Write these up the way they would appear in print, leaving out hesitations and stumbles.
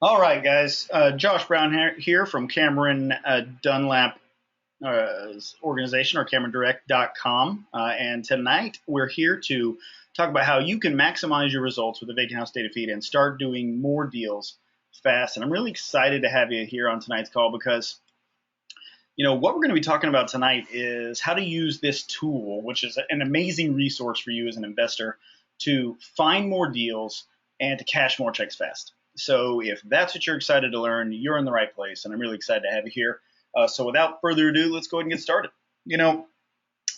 All right, guys. Josh Brown here from Cameron Dunlap organization, or CameronDirect.com. And tonight we're here to talk about how you can maximize your results with the vacant house data feed and start doing more deals fast. And I'm really excited to have you here on tonight's call because what we're going to be talking about tonight is how to use this tool, which is an amazing resource for you as an investor to find more deals and to cash more checks fast. So if that's what you're excited to learn, you're in the right place, and I'm really excited to have you here. So without further ado, let's go ahead and get started.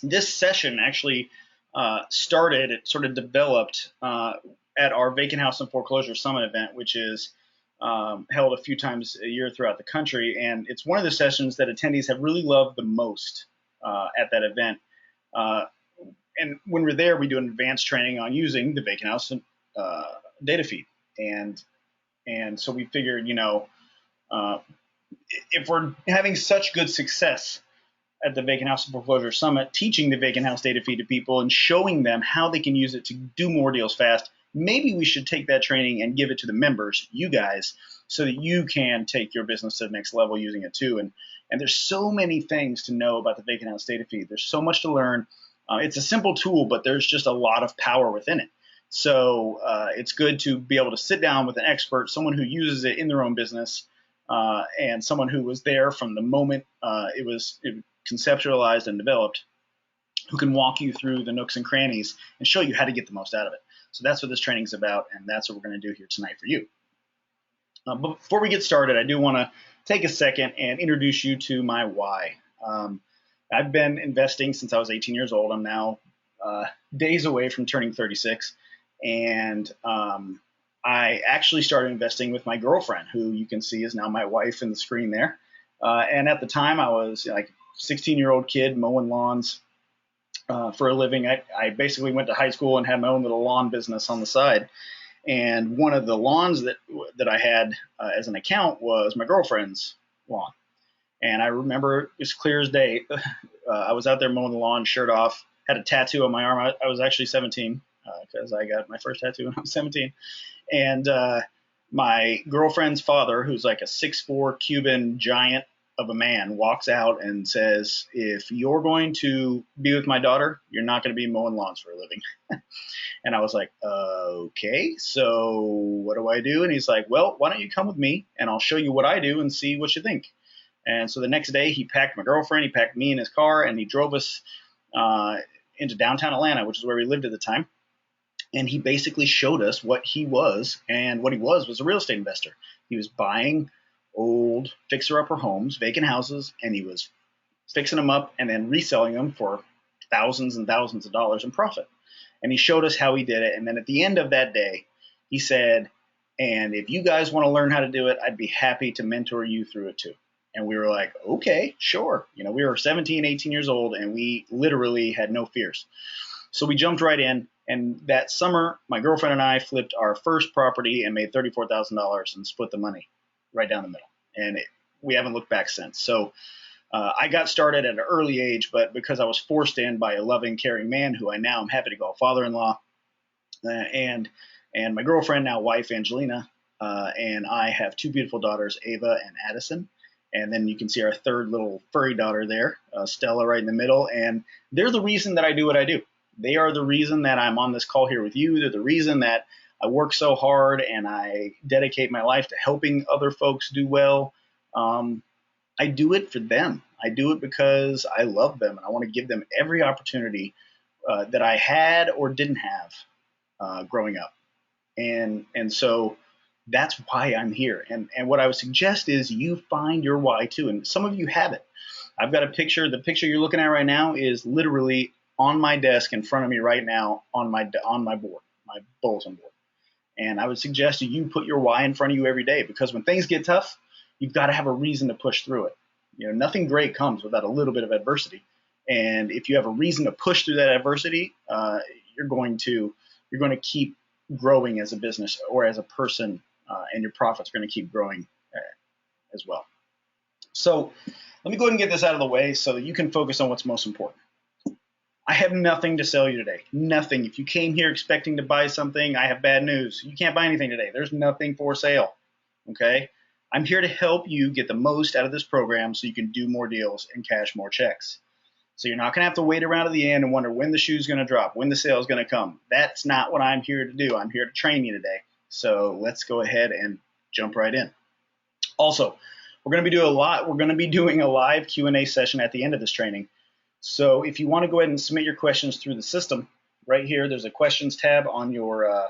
This session actually it sort of developed at our Vacant House and Foreclosure Summit event, which is held a few times a year throughout the country. And it's one of the sessions that attendees have really loved the most at that event. And when we're there, we do an advanced training on using the Vacant House data feed. And so we figured, if we're having such good success at the Vacant House and Foreclosure Summit, teaching the Vacant House data feed to people and showing them how they can use it to do more deals fast, maybe we should take that training and give it to the members, you guys, so that you can take your business to the next level using it too. And there's so many things to know about the Vacant House data feed. There's so much to learn. It's a simple tool, but there's just a lot of power within it. So it's good to be able to sit down with an expert, someone who uses it in their own business, and someone who was there from the moment it was conceptualized and developed, who can walk you through the nooks and crannies and show you how to get the most out of it. So that's what this training is about, and that's what we're going to do here tonight for you. But before we get started, I do want to take a second and introduce you to my why. I've been investing since I was 18 years old. I'm now days away from turning 36, and I actually started investing with my girlfriend, who you can see is now my wife in the screen there. And at the time, I was like a 16-year-old kid mowing lawns for a living. I basically went to high school and had my own little lawn business on the side. And one of the lawns that I had as an account was my girlfriend's lawn. And I remember as clear as day, I was out there mowing the lawn, shirt off, had a tattoo on my arm. I was actually 17 because I got my first tattoo when I was 17. And my girlfriend's father, who's like a 6'4" Cuban giant of a man, walks out and says, "If you're going to be with my daughter, you're not going to be mowing lawns for a living." And I was like, okay, so what do I do? And he's like, well, why don't you come with me and I'll show you what I do and see what you think. And so the next day he packed my girlfriend, he packed me in his car, and he drove us into downtown Atlanta, which is where we lived at the time. And he basically showed us what he was, and what he was a real estate investor. He was buying old fixer-upper homes, vacant houses, and he was fixing them up and then reselling them for thousands and thousands of dollars in profit. And he showed us how he did it. And then at the end of that day, he said, and if you guys want to learn how to do it, I'd be happy to mentor you through it too. And we were like, okay, sure. We were 17, 18 years old, and we literally had no fears. So we jumped right in. And that summer, my girlfriend and I flipped our first property and made $34,000 and split the money right down the middle. And we haven't looked back since. So I got started at an early age, but because I was forced in by a loving, caring man who I now am happy to call father-in-law, and my girlfriend, now wife, Angelina, and I have two beautiful daughters, Ava and Addison. And then you can see our third little furry daughter there, Stella, right in the middle. And they're the reason that I do what I do. They are the reason that I'm on this call here with you. They're the reason that I work so hard and I dedicate my life to helping other folks do well. I do it for them. I do it because I love them, and I want to give them every opportunity that I had or didn't have growing up. And so that's why I'm here. And what I would suggest is you find your why too. And some of you have it. I've got a picture. The picture you're looking at right now is literally on my desk in front of me right now on my board, my bulletin board. And I would suggest you put your why in front of you every day, because when things get tough, you've got to have a reason to push through it. Nothing great comes without a little bit of adversity. And if you have a reason to push through that adversity, you're going to keep growing as a business or as a person, and your profits are going to keep growing as well. So let me go ahead and get this out of the way so that you can focus on what's most important. I have nothing to sell you today. Nothing. If you came here expecting to buy something, I have bad news. You can't buy anything today. There's nothing for sale. Okay? I'm here to help you get the most out of this program so you can do more deals and cash more checks. So you're not going to have to wait around to the end and wonder when the shoe's going to drop, when the sale is going to come. That's not what I'm here to do. I'm here to train you today. So let's go ahead and jump right in. Also, we're going to be doing a live Q&A session at the end of this training. So if you want to go ahead and submit your questions through the system, right here, there's a questions tab on your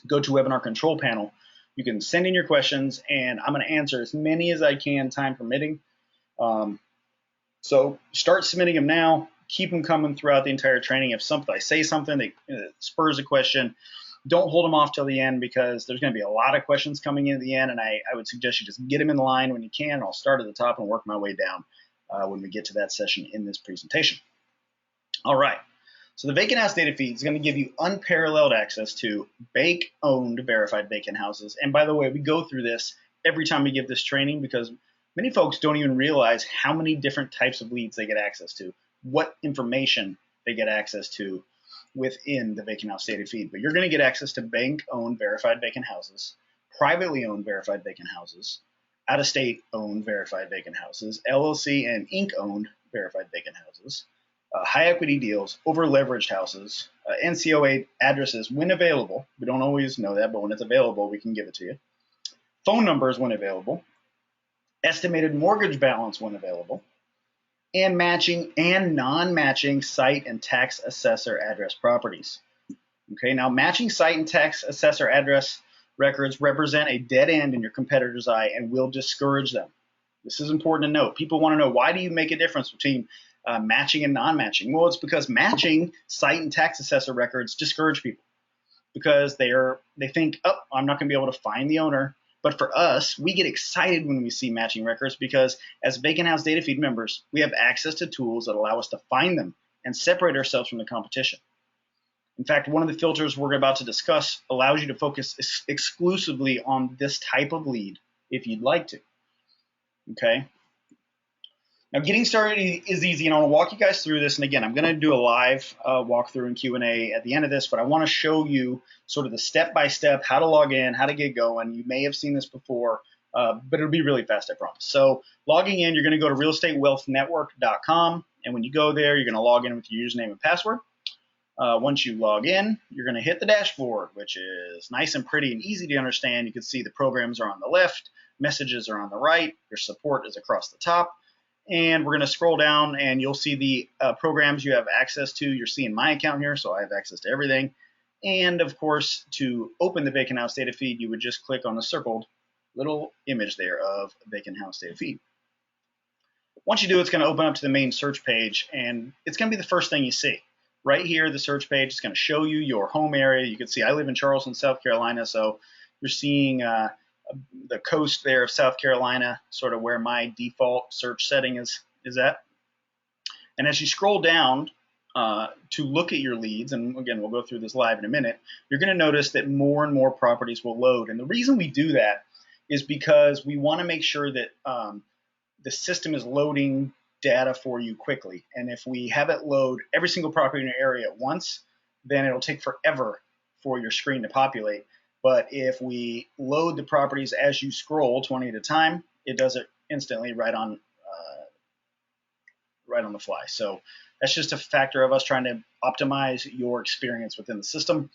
GoToWebinar control panel. You can send in your questions, and I'm going to answer as many as I can, time permitting. So start submitting them now. Keep them coming throughout the entire training. If I say something that spurs a question, don't hold them off till the end, because there's going to be a lot of questions coming in at the end, and I would suggest you just get them in the line when you can. I'll start at the top and work my way down when we get to that session in this presentation. All right. So the vacant house data feed is going to give you unparalleled access to bank-owned verified vacant houses. And by the way, we go through this every time we give this training, because many folks don't even realize how many different types of leads they get access to, what information they get access to within the vacant house data feed. But you're going to get access to bank-owned verified vacant houses, privately owned verified vacant houses, out-of-state owned verified vacant houses, LLC and Inc. owned verified vacant houses, high equity deals, over leveraged houses, NCOA addresses when available. We don't always know that, but when it's available, we can give it to you. Phone numbers when available, estimated mortgage balance when available, and matching and non-matching site and tax assessor address properties. Okay, now matching site and tax assessor address records represent a dead end in your competitor's eye and will discourage them. This is important to note. People want to know, why do you make a difference between matching and non-matching? Well, it's because matching site and tax assessor records discourage people, because they think, oh, I'm not going to be able to find the owner. But for us, we get excited when we see matching records, because as Vacant House Data Feed members, we have access to tools that allow us to find them and separate ourselves from the competition. In fact, one of the filters we're about to discuss allows you to focus exclusively on this type of lead if you'd like to. Okay. Now, getting started is easy, and I want to walk you guys through this. And again, I'm going to do a live walkthrough and Q&A at the end of this, but I want to show you sort of the step-by-step, how to log in, how to get going. You may have seen this before, but it'll be really fast, I promise. So logging in, you're going to go to realestatewealthnetwork.com, and when you go there, you're going to log in with your username and password. Once you log in, you're going to hit the dashboard, which is nice and pretty and easy to understand. You can see the programs are on the left, messages are on the right, your support is across the top. And we're going to scroll down, and you'll see the programs you have access to. You're seeing my account here, so I have access to everything. And, of course, to open the Vacant House Data Feed, you would just click on the circled little image there of Vacant House Data Feed. Once you do, it's going to open up to the main search page, and it's going to be the first thing you see. Right here, the search page is going to show you your home area. You can see I live in Charleston, South Carolina, so you're seeing the coast there of South Carolina, sort of where my default search setting is at. And as you scroll down to look at your leads, and again, we'll go through this live in a minute, you're going to notice that more and more properties will load. And the reason we do that is because we want to make sure that the system is loading data for you quickly. And if we have it load every single property in your area at once, then it'll take forever for your screen to populate. But if we load the properties as you scroll 20 at a time, it does it instantly right on the fly. So that's just a factor of us trying to optimize your experience within the system.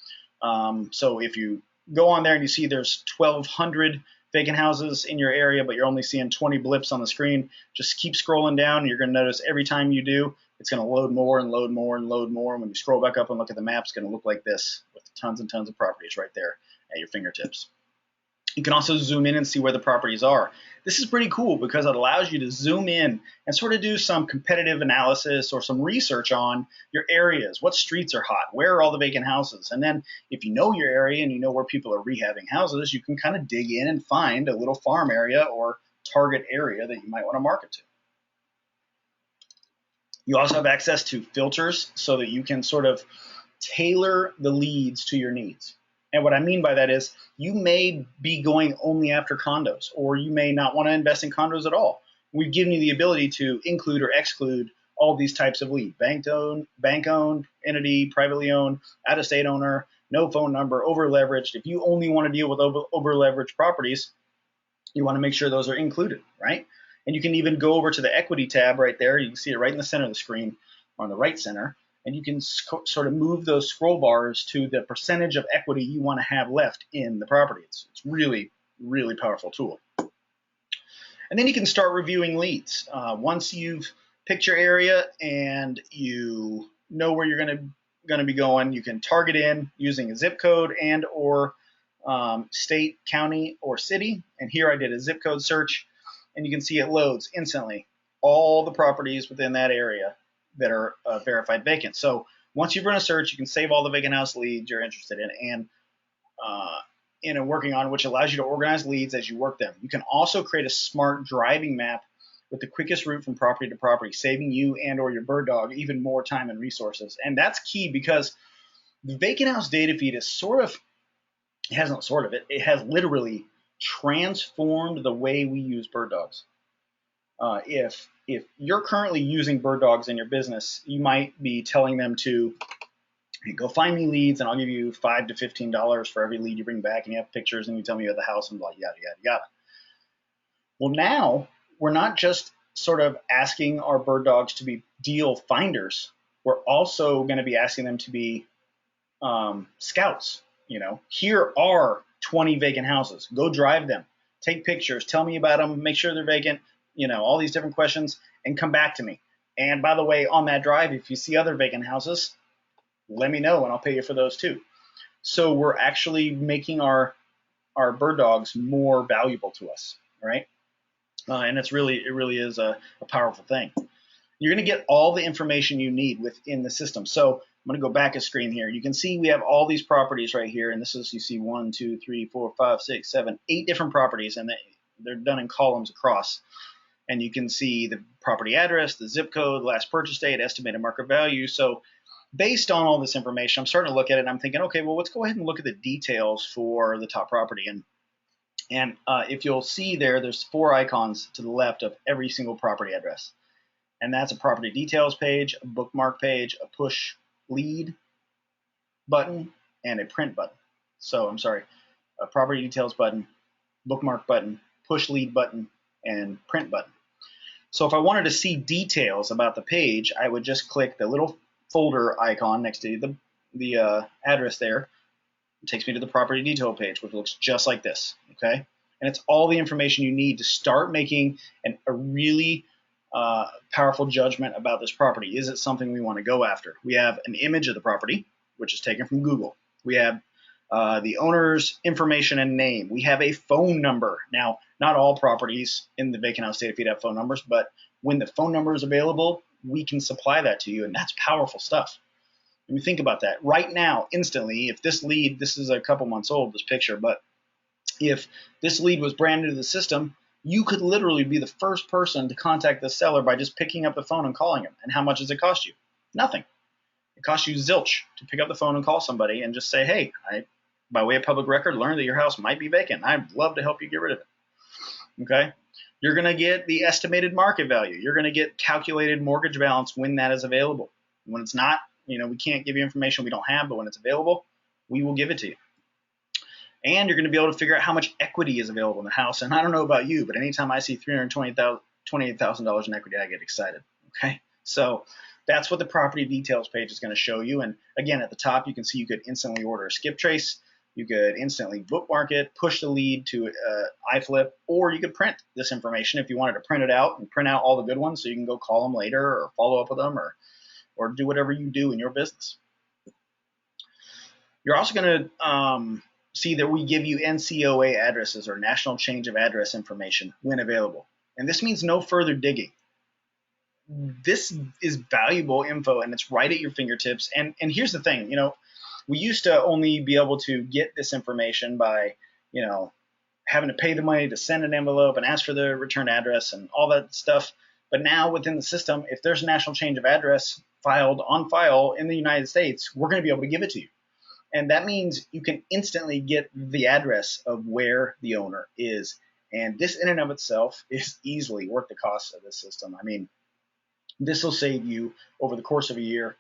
So if you go on there and you see there's 1,200 vacant houses in your area, but you're only seeing 20 blips on the screen, just keep scrolling down. And you're going to notice every time you do, it's going to load more and load more and load more. And when you scroll back up and look at the map, it's going to look like this with tons and tons of properties right there at your fingertips. You can also zoom in and see where the properties are. This is pretty cool because it allows you to zoom in and sort of do some competitive analysis or some research on your areas. What streets are hot? Where are all the vacant houses? And then if you know your area and you know where people are rehabbing houses, you can kind of dig in and find a little farm area or target area that you might want to market to. You also have access to filters so that you can sort of tailor the leads to your needs. And what I mean by that is you may be going only after condos, or you may not want to invest in condos at all. We've given you the ability to include or exclude all these types of lead: bank-owned entity, privately owned, out-of-state owner, no phone number, over-leveraged. If you only want to deal with over-leveraged properties, You want to make sure those are included, right? And you can even go over to the equity tab right there. You can see it right in the center of the screen, on the right center, and you can sort of move those scroll bars to the percentage of equity you want to have left in the property. It's really, really powerful tool. And then you can start reviewing leads. Once you've picked your area and you know where you're going to be going, you can target in using a zip code and or state, county, or city. And here I did a zip code search, and you can see it loads instantly all the properties within that area that are verified vacant. So once you've run a search, you can save all the vacant house leads you're interested in and working on, which allows you to organize leads as you work them. You can also create a smart driving map with the quickest route from property to property, saving you and or your bird dog even more time and resources. And that's key because the vacant house data feed is it has literally transformed the way we use bird dogs. If you're currently using bird dogs in your business, you might be telling them to, hey, go find me leads and I'll give you $5 to $15 for every lead you bring back, and you have pictures and you tell me about the house and blah, yada, yada, yada. Well, now we're not just sort of asking our bird dogs to be deal finders. We're also going to be asking them to be scouts. Here are 20 vacant houses. Go drive them, take pictures, tell me about them, make sure they're vacant, all these different questions, and come back to me. And by the way, on that drive, if you see other vacant houses, let me know and I'll pay you for those too. So we're actually making our bird dogs more valuable to us, right? And it really is a powerful thing. You're going to get all the information you need within the system. So I'm going to go back a screen here. You can see we have all these properties right here, and this is, you see 1, 2, 3, 4, 5, 6, 7, 8 different properties, and they're done in columns across. And you can see the property address, the zip code, last purchase date, estimated market value. So based on all this information, I'm starting to look at it and I'm thinking, okay, well, let's go ahead and look at the details for the top property. And if you'll see there's 4 icons to the left of every single property address. And that's a property details page, a bookmark page, a push lead button, and a print button. So I'm sorry, a property details button, bookmark button, push lead button, and print button. So if I wanted to see details about the page, I would just click the little folder icon next to the address there. It takes me to the property detail page, which looks just like this, okay? And it's all the information you need to start making a really powerful judgment about this property. Is it something we want to go after? We have an image of the property, which is taken from Google. We have the owner's information and name. We have a phone number. Now, not all properties in the vacant house data feed have phone numbers, but when the phone number is available, we can supply that to you, and that's powerful stuff. When you think about that, right now, instantly, if this lead, this is a couple months old, this picture, but if this lead was brand new to the system, you could literally be the first person to contact the seller by just picking up the phone and calling him. And how much does it cost you? Nothing. It costs you zilch to pick up the phone and call somebody and just say, hey, I, by way of public record, learned that your house might be vacant. I'd love to help you get rid of it. Okay? You're going to get the estimated market value. You're going to get calculated mortgage balance when that is available. When it's not, we can't give you information we don't have, but when it's available, we will give it to you. And you're going to be able to figure out how much equity is available in the house. And I don't know about you, but anytime I see $328,000 in equity, I get excited. Okay, so that's what the property details page is going to show you. And again, at the top, you can see you could instantly order a skip trace. You could instantly bookmark it, push the lead to iFlip, or you could print this information if you wanted to print it out and print out all the good ones so you can go call them later or follow up with them or do whatever you do in your business. You're also going to see that we give you NCOA addresses or National Change of Address information when available. And this means no further digging. This is valuable info and it's right at your fingertips. And here's the thing, we used to only be able to get this information by, having to pay the money to send an envelope and ask for the return address and all that stuff. But now within the system, if there's a national change of address filed on file in the United States, we're going to be able to give it to you. And that means you can instantly get the address of where the owner is. And this in and of itself is easily worth the cost of this system. I mean, this will save you over the course of a year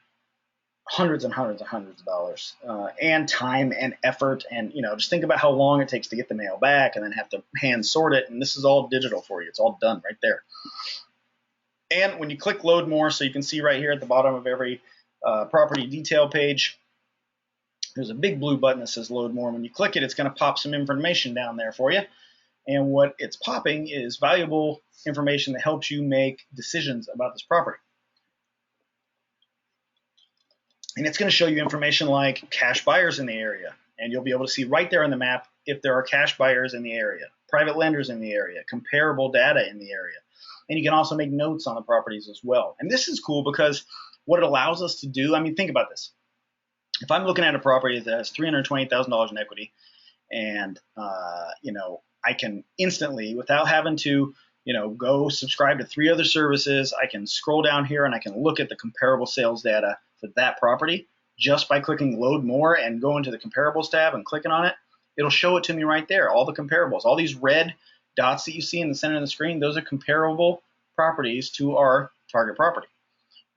hundreds and hundreds and hundreds of dollars, and time and effort. And, just think about how long it takes to get the mail back and then have to hand sort it. And this is all digital for you. It's all done right there. And when you click load more, so you can see right here at the bottom of every property detail page, there's a big blue button that says load more. When you click it, it's going to pop some information down there for you. And what it's popping is valuable information that helps you make decisions about this property. And it's going to show you information like cash buyers in the area. And you'll be able to see right there on the map if there are cash buyers in the area, private lenders in the area, comparable data in the area. And you can also make notes on the properties as well. And this is cool because what it allows us to do, think about this. If I'm looking at a property that has $320,000 in equity, and I can instantly, without having to go subscribe to 3 other services, I can scroll down here and I can look at the comparable sales data for that property just by clicking load more and going to the comparables tab and clicking on it. It'll show it to me right there, all the comparables. All these red dots that you see in the center of the screen, those are comparable properties to our target property.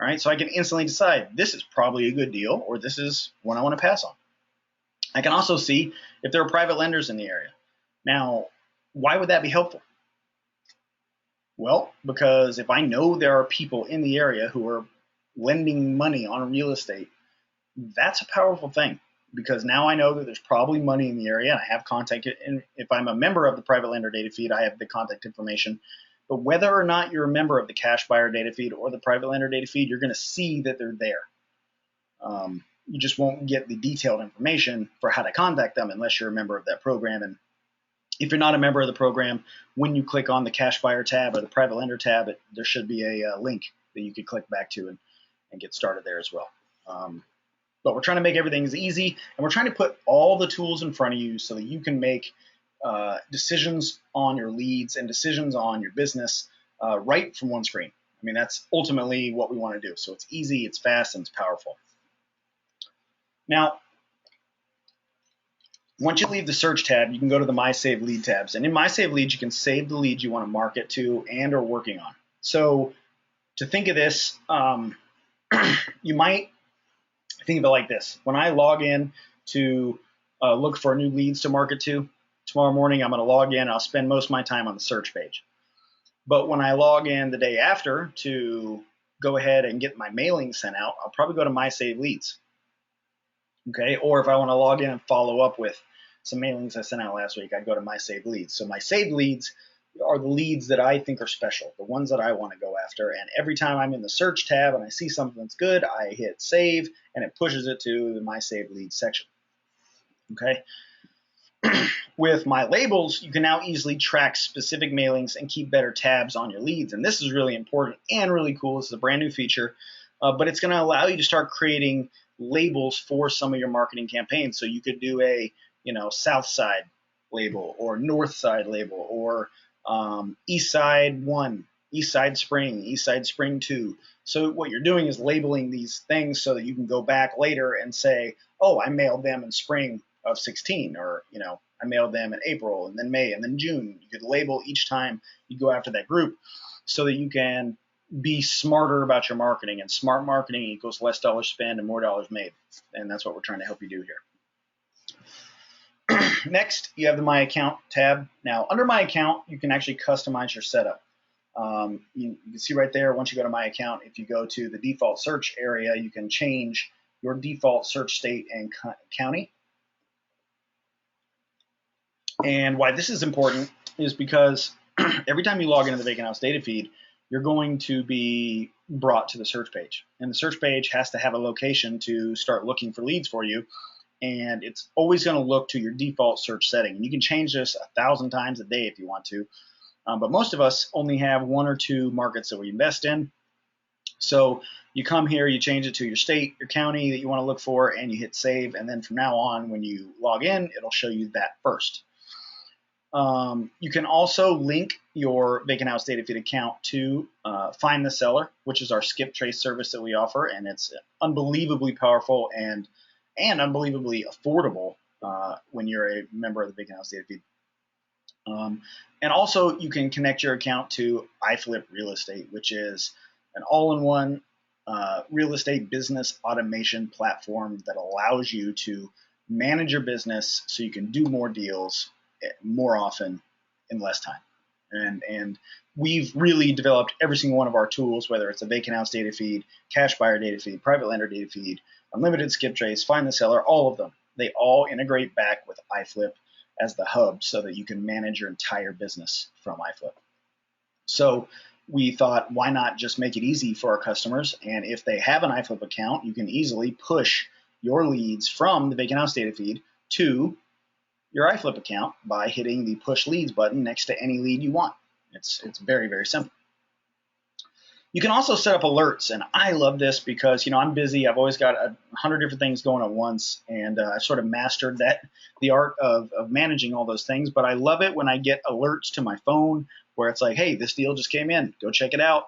All right, so I can instantly decide this is probably a good deal or this is one I want to pass on. I can also see if there are private lenders in the area. Now, why would that be helpful? Well, because if I know there are people in the area who are lending money on real estate, that's a powerful thing, because now I know that there's probably money in the area and I have contact. And if I'm a member of the private lender data feed, I have the contact information. But whether or not you're a member of the cash buyer data feed or the private lender data feed, you're going to see that they're there. You just won't get the detailed information for how to contact them unless you're a member of that program. And if you're not a member of the program, when you click on the cash buyer tab or the private lender tab, there should be a link that you could click back to and get started there as well. But we're trying to make everything as easy, and we're trying to put all the tools in front of you so that you can make decisions on your leads and decisions on your business right from one screen. That's ultimately what we want to do. So it's easy, it's fast, and it's powerful. Now, once you leave the search tab, you can go to the My Save Lead tabs. And in My Save Leads, you can save the leads you want to market to and are working on. So to think of this, you might think of it like this. When I log in to look for new leads to market to, tomorrow morning I'm going to log in. I'll spend most of my time on the search page. But when I log in the day after to go ahead and get my mailing sent out, I'll probably go to My Save Leads. Okay, or if I want to log in and follow up with some mailings I sent out last week, I'd go to My Saved Leads. So My Saved Leads are the leads that I think are special, the ones that I want to go after. And every time I'm in the search tab and I see something that's good, I hit save and it pushes it to the My Saved Leads section. Okay. With my labels, you can now easily track specific mailings and keep better tabs on your leads. And this is really important and really cool. This is a brand new feature, but it's going to allow you to start creating labels for some of your marketing campaigns. So you could do a, South Side label or North Side label or East Side 1, East Side Spring 2. So what you're doing is labeling these things so that you can go back later and say, oh, I mailed them in spring of 16, or, I mailed them in April and then May and then June. You could label each time you go after that group so that you can be smarter about your marketing, and smart marketing equals less dollars spent and more dollars made. And that's what we're trying to help you do here. Next, you have the My Account tab. Now, under My Account, you can actually customize your setup. You can see right there, once you go to My Account, if you go to the default search area, you can change your default search state and county. And why this is important is because every time you log into the Vacant House data feed, you're going to be brought to the search page. And the search page has to have a location to start looking for leads for you. And it's always going to look to your default search setting. And you can change this 1,000 times a day if you want to. But most of us only have 1 or 2 markets that we invest in. So you come here, you change it to your state, your county that you want to look for, and you hit save. And then from now on, when you log in, it'll show you that first. You can also link your Vacant House data feed account to Find the Seller, which is our skip trace service that we offer, and it's unbelievably powerful and unbelievably affordable when you're a member of the Vacant House data feed. And also, you can connect your account to iFlip Real Estate, which is an all-in-one real estate business automation platform that allows you to manage your business so you can do more deals more often in less time. And we've really developed every single one of our tools, whether it's a vacant house data feed, cash buyer data feed, private lender data feed, unlimited skip trace, find the seller, all of them. They all integrate back with iFlip as the hub so that you can manage your entire business from iFlip. So we thought, why not just make it easy for our customers? And if they have an iFlip account, you can easily push your leads from the vacant house data feed to your iFlip account by hitting the push leads button next to any lead you want. It's very, very simple. You can also set up alerts, and I love this because, I'm busy. I've always got 100 different things going at once, and I've sort of mastered the art of managing all those things. But I love it when I get alerts to my phone where it's like, hey, this deal just came in. Go check it out.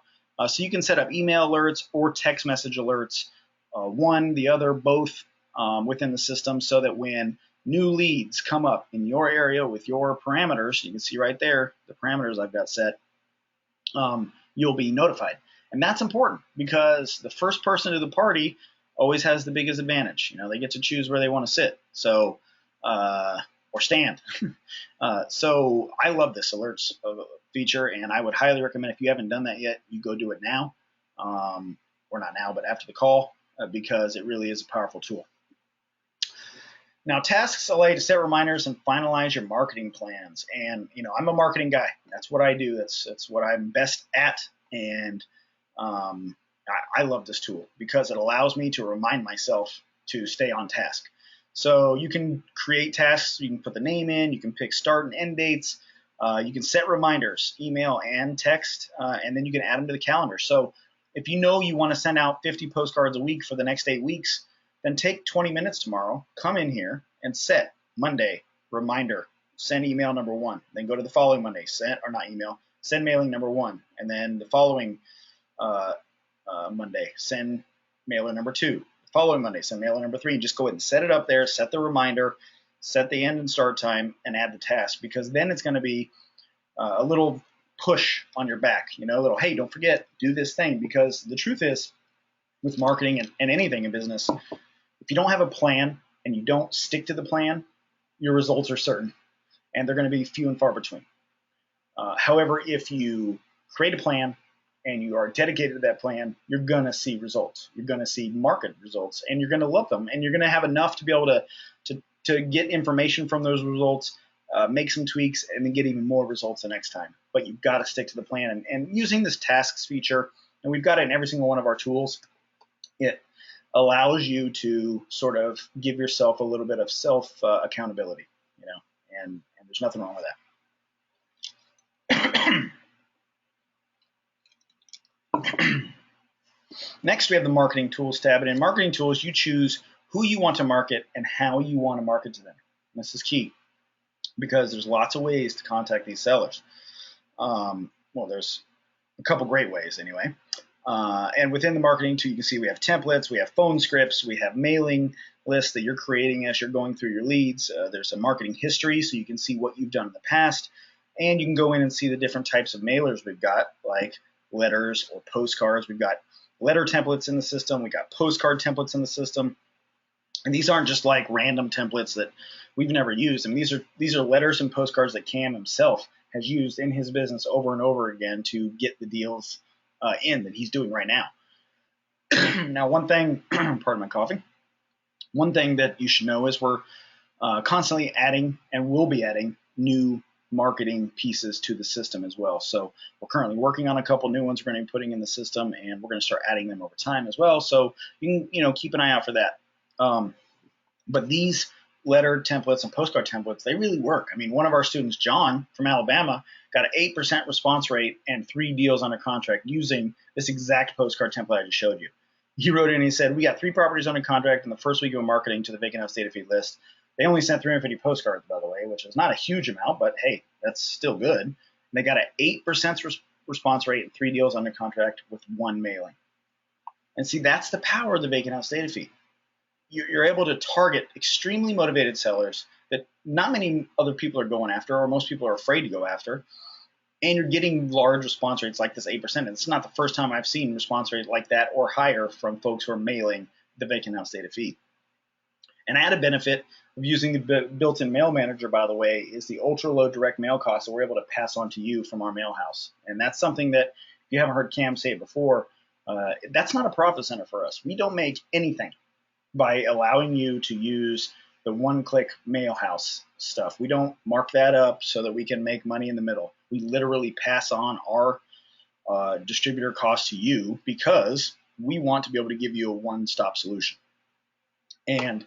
So you can set up email alerts or text message alerts, one, the other, both within the system, so that when new leads come up in your area with your parameters, you can see right there the parameters I've got set, you'll be notified. And that's important because the first person to the party always has the biggest advantage. They get to choose where they want to sit, so or stand. So I love this alerts feature, and I would highly recommend, if you haven't done that yet, you go do it now, or not now, but after the call, because it really is a powerful tool. Now, tasks allow you to set reminders and finalize your marketing plans. And, I'm a marketing guy. That's what I do. That's what I'm best at. And I love this tool because it allows me to remind myself to stay on task. So you can create tasks. You can put the name in. You can pick start and end dates. You can set reminders, email and text, and then you can add them to the calendar. So if you want to send out 50 postcards a week for the next 8 weeks, then take 20 minutes tomorrow, come in here and set Monday, reminder, send email number 1. Then go to the following Monday, send mailing number 1. And then the following Monday, send mailer number 2. The following Monday, send mailer number 3. And just go ahead and set it up there, set the reminder, set the end and start time, and add the task, because then it's going to be a little push on your back, a little, hey, don't forget, do this thing. Because the truth is, with marketing and anything in business, if you don't have a plan and you don't stick to the plan, your results are certain, and they're going to be few and far between. However, if you create a plan and you are dedicated to that plan, you're going to see results. You're going to see market results, and you're going to love them, and you're going to have enough to be able to get information from those results, make some tweaks, and then get even more results the next time. But you've got to stick to the plan. And using this tasks feature, and we've got it in every single one of our tools, it allows you to sort of give yourself a little bit of self accountability, and there's nothing wrong with that. Next, we have the marketing tools tab, and in marketing tools, you choose who you want to market and how you want to market to them. And this is key because there's lots of ways to contact these sellers. Well, there's a couple great ways anyway. And within the marketing tool, you can see we have templates, we have phone scripts, we have mailing lists that you're creating as you're going through your leads. There's a marketing history, so you can see what you've done in the past. And you can go in and see the different types of mailers we've got, like letters or postcards. We've got letter templates in the system. We've got postcard templates in the system. And these aren't just like random templates that we've never used. I mean, these are letters and postcards that Cam himself has used in his business over and over again to get the deals in that he's doing right now. Now, one thing, pardon my coughing, one thing that you should know is we're constantly adding and will be adding new marketing pieces to the system as well. So we're currently working on a couple new ones we're going to be putting in the system, and we're going to start adding them over time as well. So you can keep an eye out for that. But these letter templates and postcard templates, they really work. I mean, one of our students, John from Alabama, got an 8% response rate and 3 deals under contract using this exact postcard template I just showed you. He wrote in and he said, we got 3 properties under contract in the first week of marketing to the vacant house data feed list. They only sent 350 postcards, by the way, which is not a huge amount, but hey, that's still good. And they got an 8% response rate and 3 deals under contract with 1 mailing. And see, that's the power of the vacant house data feed. You're able to target extremely motivated sellers that not many other people are going after, or most people are afraid to go after. and you're getting large response rates like this 8%. And it's not the first time I've seen response rate like that or higher from folks who are mailing the vacant house data feed. An added benefit of using the built-in mail manager, by the way, is the ultra-low direct mail cost that we're able to pass on to you from our mail house. And that's something that, if you haven't heard Cam say it before, that's not a profit center for us. We don't make anything by allowing you to use the one-click mail house stuff. We don't mark that up so that we can make money in the middle. We literally pass on our distributor cost to you because we want to be able to give you a one-stop solution. And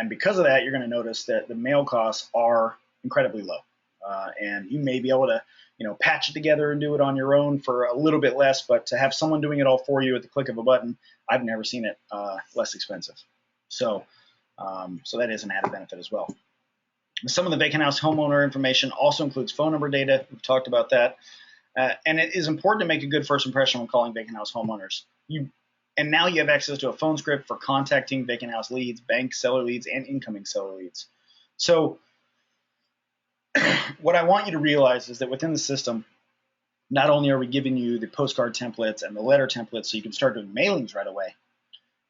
because of that, you're going to notice that the mail costs are incredibly low. And you may be able to, patch it together and do it on your own for a little bit less, but to have someone doing it all for you at the click of a button, I've never seen it less expensive. So that is an added benefit as well. Some of the vacant house homeowner information also includes phone number data. We've talked about that. And it is important to make a good first impression when calling vacant house homeowners. And now you have access to a phone script for contacting vacant house leads, bank seller leads, and incoming seller leads. So what I want you to realize is that within the system, not only are we giving you the postcard templates and the letter templates so you can start doing mailings right away,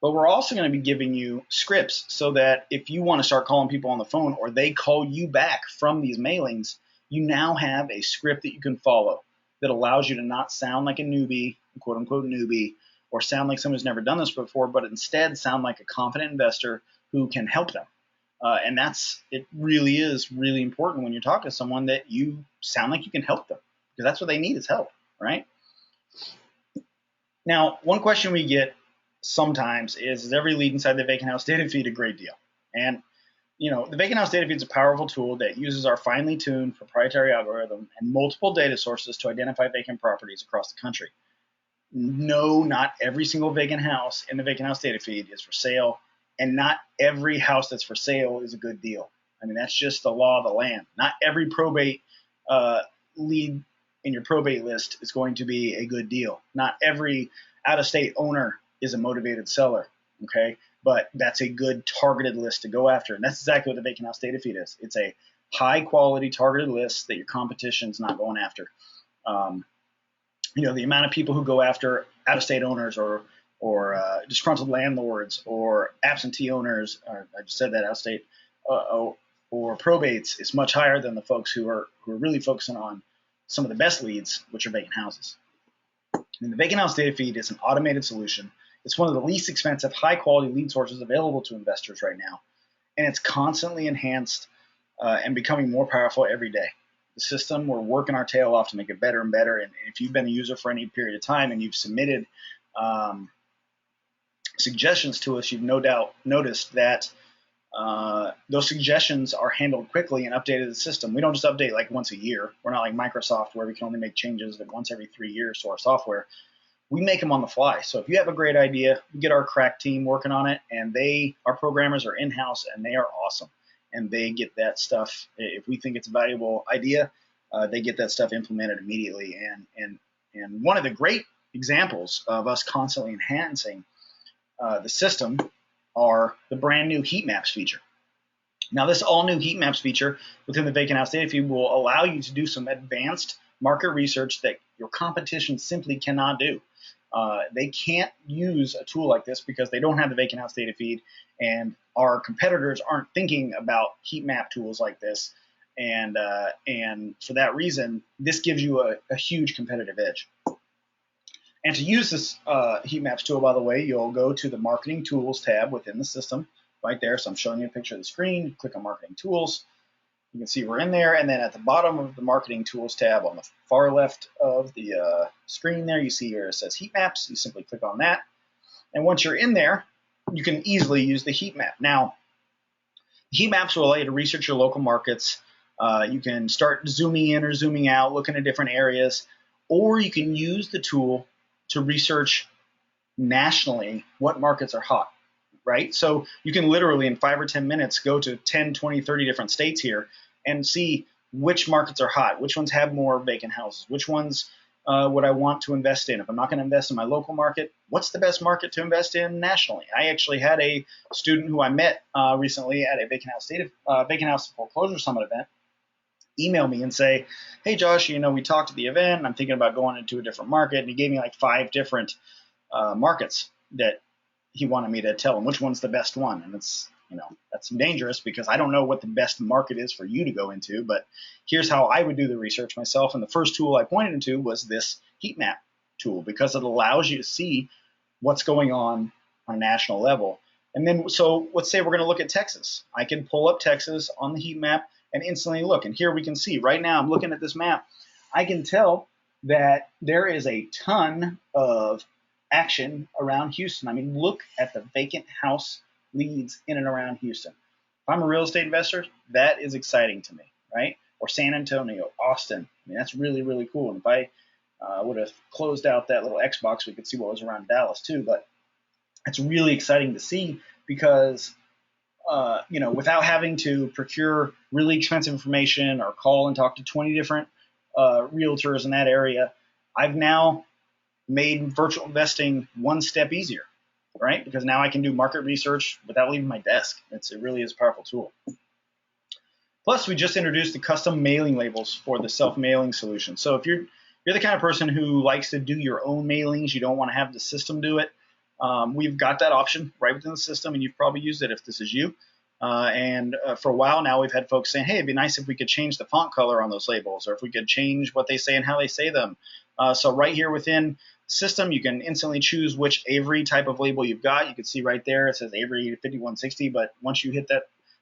but we're also going to be giving you scripts so that if you want to start calling people on the phone or they call you back from these mailings, you now have a script that you can follow that allows you to not sound like a newbie, quote unquote newbie, or sound like someone who's never done this before, but instead sound like a confident investor who can help them. And it really is really important when you're talking to someone that you sound like you can help them, because that's what they need is help, right? Now, one question we get sometimes is every lead inside the vacant house data feed a great deal? And the vacant house data feed is a powerful tool that uses our finely tuned proprietary algorithm and multiple data sources to identify vacant properties across the country. No, not every single vacant house in the vacant house data feed is for sale, and not every house that's for sale is a good deal. I mean, that's just the law of the land. Not every probate lead in your probate list is going to be a good deal. Not every out-of-state owner is a motivated seller, okay? But that's a good targeted list to go after, and that's exactly what the vacant house data feed is. It's a high-quality targeted list that your competition's not going after. The amount of people who go after out-of-state owners or disgruntled landlords or absentee owners, or I just said that out-of-state, or probates is much higher than the folks who are really focusing on some of the best leads, which are vacant houses. And the vacant house data feed is an automated solution. It's one of the least expensive, high-quality lead sources available to investors right now, and it's constantly enhanced and becoming more powerful every day. The system, we're working our tail off to make it better and better. And if you've been a user for any period of time and you've submitted suggestions to us, you've no doubt noticed that those suggestions are handled quickly and updated to the system. We don't just update like once a year. We're not like Microsoft where we can only make changes like once every 3 years to our software. We make them on the fly. So if you have a great idea, we get our crack team working on it, and our programmers are in-house, and they are awesome. And they get that stuff. If we think it's a valuable idea, they get that stuff implemented immediately. And one of the great examples of us constantly enhancing the system are the brand new heat maps feature. Now, this all new heat maps feature within the vacant house data feed will allow you to do some advanced market research that your competition simply cannot do. They can't use a tool like this because they don't have the vacant house data feed, and our competitors aren't thinking about heat map tools like this. And for that reason, this gives you a huge competitive edge. And to use this heat maps tool, by the way, you'll go to the marketing tools tab within the system right there. So I'm showing you a picture of the screen. Click on marketing tools. You can see we're in there, and then at the bottom of the Marketing Tools tab on the far left of the screen there, you see where it says Heat Maps. You simply click on that, and once you're in there, you can easily use the heat map. Now, heat maps will allow you to research your local markets. You can start zooming in or zooming out, looking at different areas, or you can use the tool to research nationally what markets are hot. Right? So you can literally in 5 or 10 minutes go to 10, 20, 30 different states here and see which markets are hot, which ones have more vacant houses, which ones would I want to invest in. If I'm not going to invest in my local market, what's the best market to invest in nationally? I actually had a student who I met recently at a vacant house foreclosure summit event, email me and say, hey, Josh, we talked at the event, and I'm thinking about going into a different market. And he gave me like 5 different markets that he wanted me to tell him which one's the best one. And that's dangerous because I don't know what the best market is for you to go into, but here's how I would do the research myself. And the first tool I pointed him to was this heat map tool, because it allows you to see what's going on a national level. And then, so let's say we're going to look at Texas. I can pull up Texas on the heat map and instantly look. And here we can see right now, I'm looking at this map. I can tell that there is a ton of action around Houston. I mean, look at the vacant house leads in and around Houston. If I'm a real estate investor, that is exciting to me, right? Or San Antonio, Austin. I mean, that's really, really cool. And if I would have closed out that little Xbox, we could see what was around Dallas too. But it's really exciting to see because, without having to procure really expensive information or call and talk to 20 different realtors in that area, I've now made virtual investing one step easier, right? Because now I can do market research without leaving my desk. It really is a powerful tool. Plus, we just introduced the custom mailing labels for the self-mailing solution. So if you're the kind of person who likes to do your own mailings, you don't want to have the system do it, we've got that option right within the system, and you've probably used it if this is you. And for a while now, we've had folks saying, hey, it'd be nice if we could change the font color on those labels, or if we could change what they say and how they say them. So right here within the system, you can instantly choose which Avery type of label you've got. You can see right there, it says Avery 5160, but once you hit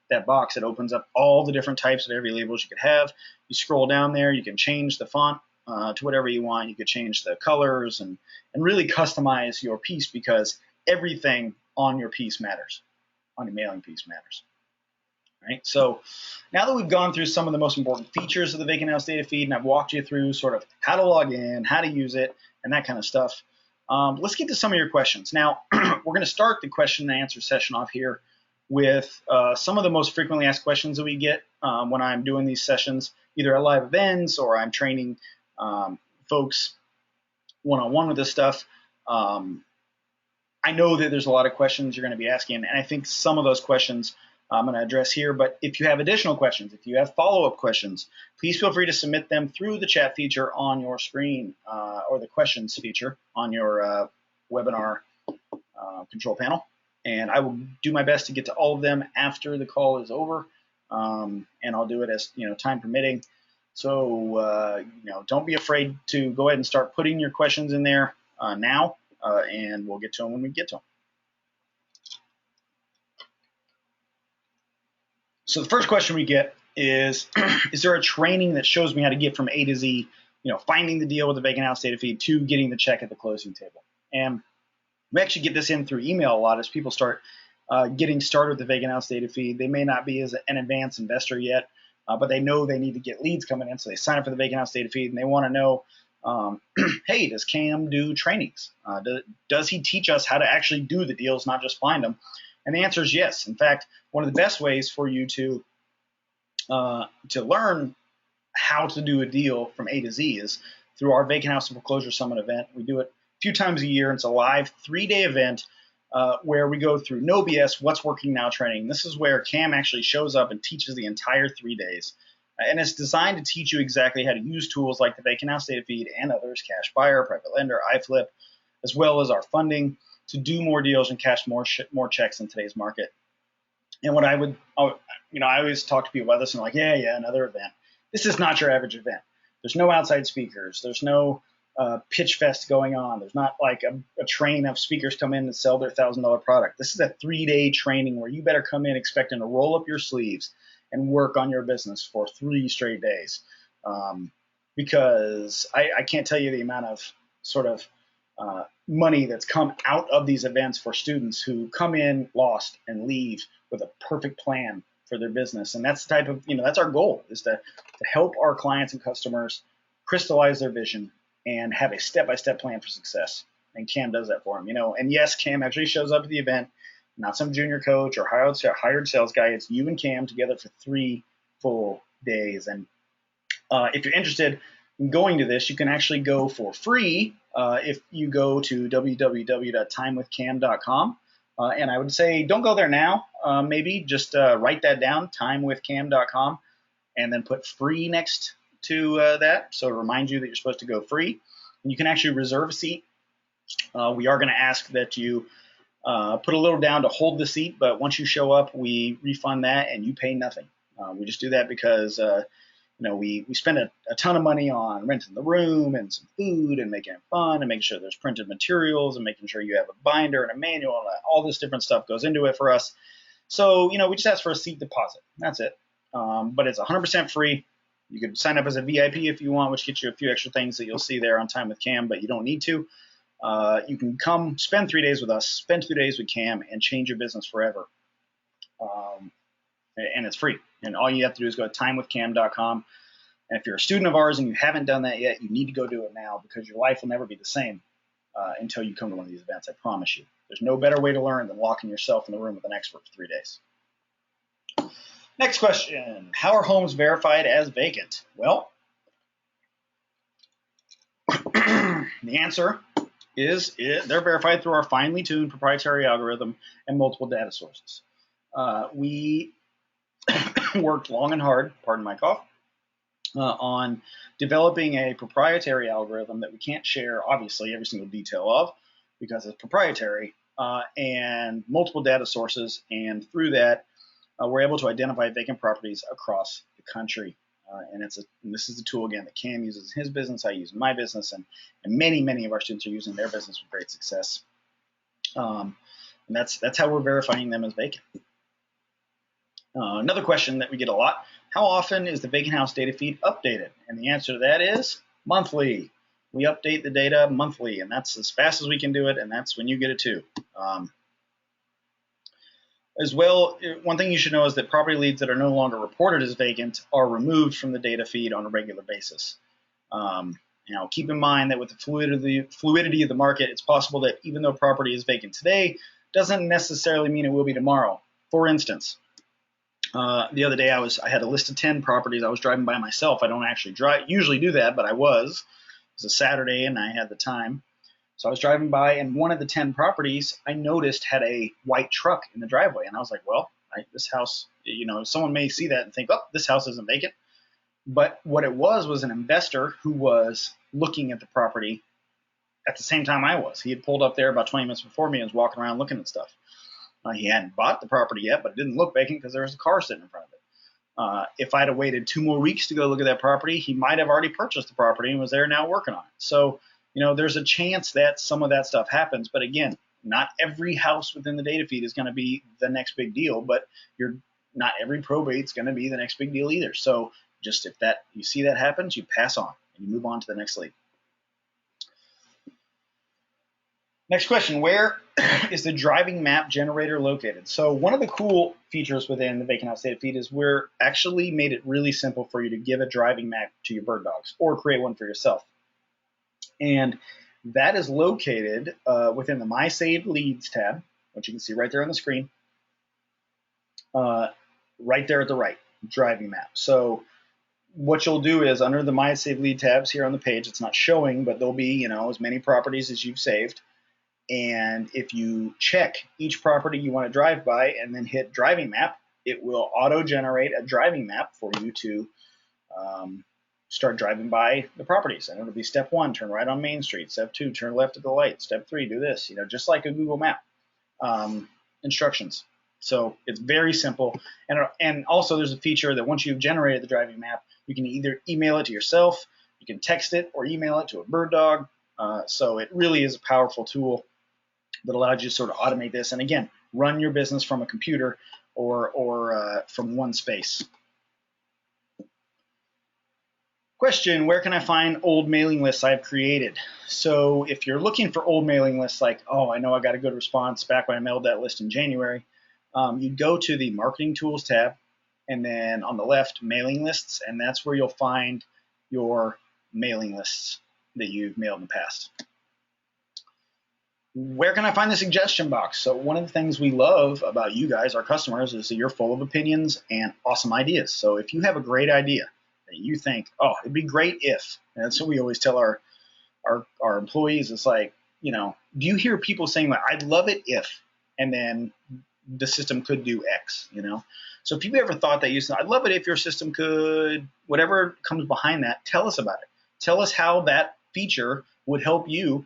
that box, it opens up all the different types of Avery labels you could have. You scroll down there, you can change the font to whatever you want. You could change the colors and really customize your piece, because everything on your piece matters, on your mailing piece matters. Right? So now that we've gone through some of the most important features of the Vacant House data feed, and I've walked you through sort of how to log in, how to use it, and that kind of stuff, let's get to some of your questions. Now, we're going to start the question and answer session off here with some of the most frequently asked questions that we get when I'm doing these sessions, either at live events or I'm training folks one-on-one with this stuff. I know that there's a lot of questions you're going to be asking, and I think some of those questions I'm going to address here. But if you have additional questions, if you have follow-up questions, please feel free to submit them through the chat feature on your screen or the questions feature on your webinar control panel. And I will do my best to get to all of them after the call is over, and I'll do it as time permitting. So don't be afraid to go ahead and start putting your questions in there now, and we'll get to them when we get to them. So the first question we get is there a training that shows me how to get from A to Z, finding the deal with the Vacant House data feed to getting the check at the closing table? And we actually get this in through email a lot as people start getting started with the Vacant House data feed. They may not be as an advanced investor yet, but they know they need to get leads coming in, so they sign up for the Vacant House data feed, and they want to know, hey, does Cam do trainings? Does he teach us how to actually do the deals, not just find them? And the answer is yes. In fact, one of the best ways for you to learn how to do a deal from A to Z is through our Vacant House and Foreclosure Summit event. We do it a few times a year. It's a live 3-day event where we go through no BS, what's working now training. This is where Cam actually shows up and teaches the entire 3 days. And it's designed to teach you exactly how to use tools like the Vacant House data feed and others, Cash Buyer, Private Lender, iFlip, as well as our funding to do more deals and cash more checks in today's market. And what I always talk to people about this and like, yeah, another event. This is not your average event. There's no outside speakers. There's no pitch fest going on. There's not like a train of speakers come in and sell their $1,000 product. This is a 3-day training where you better come in expecting to roll up your sleeves and work on your business for 3 straight days. Because I can't tell you the amount of sort of money that's come out of these events for students who come in lost and leave with a perfect plan for their business. And that's the type of, that's our goal, is to help our clients and customers crystallize their vision and have a step-by-step plan for success. And Cam does that for them, And yes, Cam actually shows up at the event, not some junior coach or hired sales guy. It's you and Cam together for 3 full days. And if you're interested in going to this, you can actually go for free if you go to www.timewithcam.com. And I would say don't go there now. Maybe just write that down, timewithcam.com. and then put free next to that, so it reminds you that you're supposed to go free. And you can actually reserve a seat. We are going to ask that you put a little down to hold the seat, but once you show up, we refund that and you pay nothing. We just do that because we spend a ton of money on renting the room and some food and making it fun and making sure there's printed materials and making sure you have a binder and a manual and all this different stuff goes into it for us. So, we just ask for a seat deposit. That's it. But it's 100% free. You can sign up as a VIP if you want, which gets you a few extra things that you'll see there on Time with Cam, but you don't need to. You can come spend 3 days with us, spend 2 days with Cam, and change your business forever. And it's free. And all you have to do is go to timewithcam.com. And if you're a student of ours and you haven't done that yet, you need to go do it now, because your life will never be the same until you come to one of these events. I promise you. There's no better way to learn than locking yourself in the room with an expert for 3 days. Next question. How are homes verified as vacant? Well, the answer is they're verified through our finely tuned proprietary algorithm and multiple data sources. We worked long and hard, pardon my cough, on developing a proprietary algorithm that we can't share, obviously, every single detail of, because it's proprietary, and multiple data sources. And through that, we're able to identify vacant properties across the country. And this is a tool, again, that Cam uses in his business, I use in my business, and many, many of our students are using their business with great success. And that's how we're verifying them as vacant. Another question that we get a lot: how often is the vacant house data feed updated? And the answer to that is monthly. We update the data monthly, and that's as fast as we can do it, and that's when you get it too. As well, one thing you should know is that property leads that are no longer reported as vacant are removed from the data feed on a regular basis. Keep in mind that with the fluidity of the market, it's possible that even though property is vacant today, doesn't necessarily mean it will be tomorrow. For instance, the other day I had a list of 10 properties I was driving by myself. I don't actually usually do that, but I was. It was a Saturday and I had the time. So I was driving by, and one of the 10 properties I noticed had a white truck in the driveway. And I was like, well, this house, someone may see that and think, oh, this house isn't vacant. But what it was an investor who was looking at the property at the same time I was. He had pulled up there about 20 minutes before me and was walking around looking at stuff. He hadn't bought the property yet, but it didn't look vacant because there was a car sitting in front of it. If I'd have waited 2 more weeks to go look at that property, he might have already purchased the property and was there now working on it. So, there's a chance that some of that stuff happens. But again, not every house within the data feed is going to be the next big deal, but not every probate's going to be the next big deal either. So just if you see that happens, you pass on and you move on to the next lead. Next question, where is the driving map generator located? So one of the cool features within the vacant house data feed is we're actually made it really simple for you to give a driving map to your bird dogs or create one for yourself. And that is located within the My Saved Leads tab, which you can see right there on the screen, right there at the right, driving map. So what you'll do is under the My Saved Lead tabs here on the page, it's not showing, but there'll be as many properties as you've saved. And if you check each property you want to drive by and then hit driving map, it will auto-generate a driving map for you to start driving by the properties. And it'll be step 1, turn right on Main Street. Step 2, turn left at the light. Step 3, do this, just like a Google map instructions. So it's very simple. And also there's a feature that once you've generated the driving map, you can either email it to yourself, you can text it or email it to a bird dog. So it really is a powerful tool that allows you to sort of automate this. And again, run your business from a computer or from one space. Question, where can I find old mailing lists I've created? So if you're looking for old mailing lists like, oh, I know I got a good response back when I mailed that list in January, you go to the Marketing Tools tab, and then on the left, Mailing Lists, and that's where you'll find your mailing lists that you've mailed in the past. Where can I find the suggestion box? So one of the things we love about you guys, our customers, is that you're full of opinions and awesome ideas. So if you have a great idea that you think, oh, it'd be great if, and that's what we always tell our employees, it's like, do you hear people saying, like, I'd love it if, and then the system could do X, you know? So if you've ever thought that I'd love it if your system could, whatever comes behind that, tell us about it. Tell us how that feature would help you.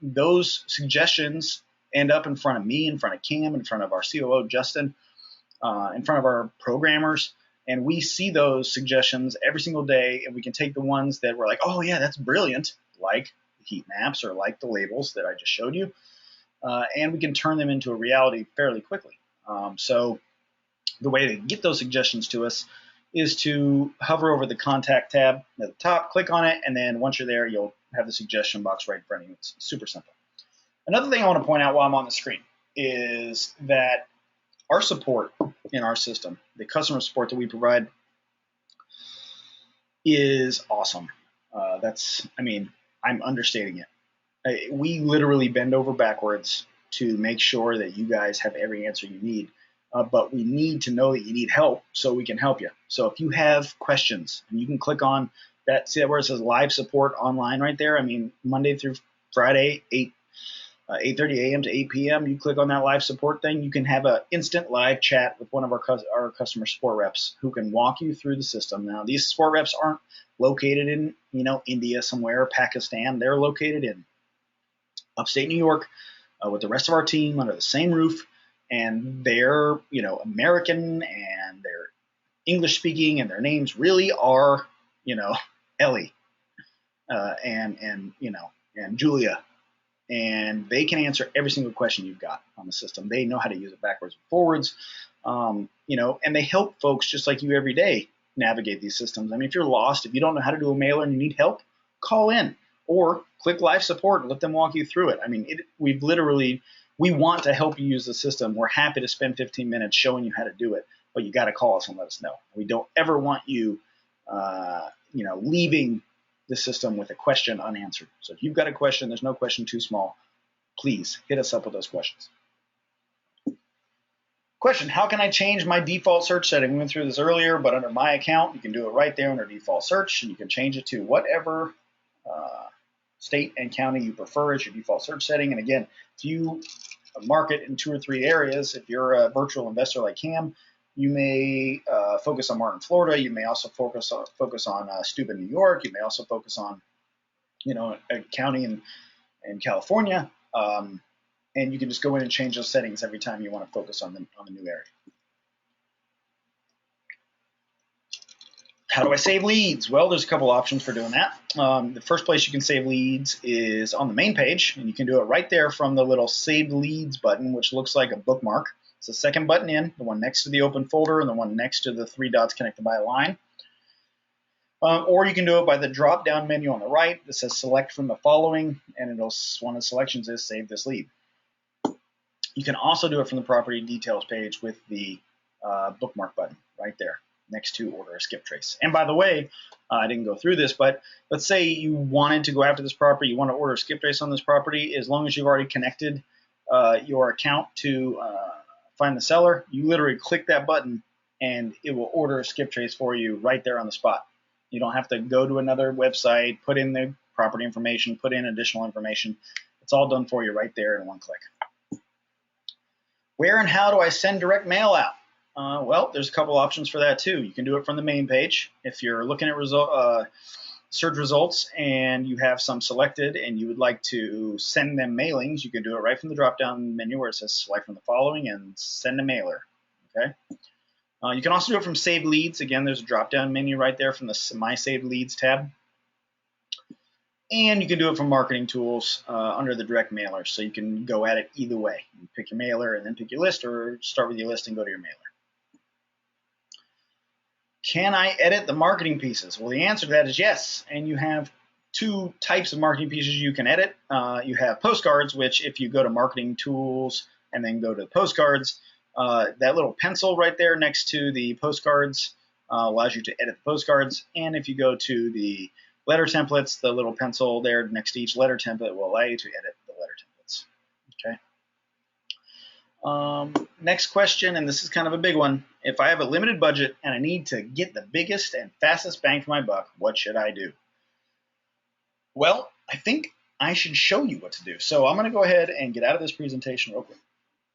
Those suggestions end up in front of me, in front of Cam, in front of our COO, Justin, in front of our programmers. And we see those suggestions every single day, and we can take the ones that we're like, oh yeah, that's brilliant, like the heat maps or like the labels that I just showed you, and we can turn them into a reality fairly quickly. So the way to get those suggestions to us is to hover over the contact tab at the top, click on it, and then once you're there, you'll have the suggestion box right in front of you. It's super simple. Another thing I want to point out while I'm on the screen is that our support in our system, the customer support that we provide, is awesome. I'm understating it. We literally bend over backwards to make sure that you guys have every answer you need. But we need to know that you need help so we can help you. So if you have questions, and you can click on that, see where it says live support online right there. I mean, Monday through Friday, 8:30 a.m. to 8 p.m. You click on that live support thing. You can have an instant live chat with one of our customer support reps who can walk you through the system. Now, these support reps aren't located in India somewhere or Pakistan. They're located in upstate New York with the rest of our team under the same roof. And they're, American, and they're English speaking, and their names really are, Ellie, and Julia, and they can answer every single question you've got on the system. They know how to use it backwards and forwards, and they help folks just like you every day navigate these systems. I mean, if you're lost, if you don't know how to do a mailer and you need help, call in or click live support and let them walk you through it. I mean, we want to help you use the system. We're happy to spend 15 minutes showing you how to do it, but you got to call us and let us know. We don't ever want you, leaving the system with a question unanswered. So if you've got a question, there's no question too small. Please hit us up with those questions. Question, how can I change my default search setting? We went through this earlier, but under my account, you can do it right there under default search, and you can change it to whatever state and county you prefer as your default search setting. And again, if you market in 2 or 3 areas, if you're a virtual investor like Cam, you may focus on Martin, Florida. You may also focus on Steuben, New York. You may also focus on, a county in California. And you can just go in and change those settings every time you want to focus on the new area. How do I save leads? Well, there's a couple options for doing that. The first place you can save leads is on the main page, and you can do it right there from the little Save Leads button, which looks like a bookmark. It's the second button in, the one next to the open folder, and the one next to the 3 dots connected by a line. Or you can do it by the drop-down menu on the right that says Select from the following, and one of the selections is Save this lead. You can also do it from the property details page with the bookmark button right there next to Order a Skip Trace. And by the way, I didn't go through this, but let's say you wanted to go after this property, you want to order a skip trace on this property. As long as you've already connected your account to find the seller, you literally click that button and it will order a skip trace for you right there on the spot. You don't have to go to another website, put in the property information, put in additional information. It's all done for you right there in one click. Where and how do I send direct mail out? Well, there's a couple options for that too. You can do it from the main page. If you're looking at search results and you have some selected and you would like to send them mailings, you can do it right from the drop-down menu where it says Select from the following and Send a Mailer. Okay. You can also do it from Save Leads. Again, there's a drop-down menu right there from the My Saved Leads tab. And you can do it from Marketing Tools under the Direct Mailer. So you can go at it either way. You pick your mailer and then pick your list, or start with your list and go to your mailer. Can I edit the marketing pieces? Well, the answer to that is yes. And you have 2 types of marketing pieces you can edit. You have postcards, which if you go to Marketing Tools and then go to postcards, that little pencil right there next to the postcards allows you to edit the postcards. And if you go to the letter templates, the little pencil there next to each letter template will allow you to edit the letter templates. Okay. Next question, and this is kind of a big one. If I have a limited budget and I need to get the biggest and fastest bang for my buck, what should I do? Well, I think I should show you what to do. So I'm going to go ahead and get out of this presentation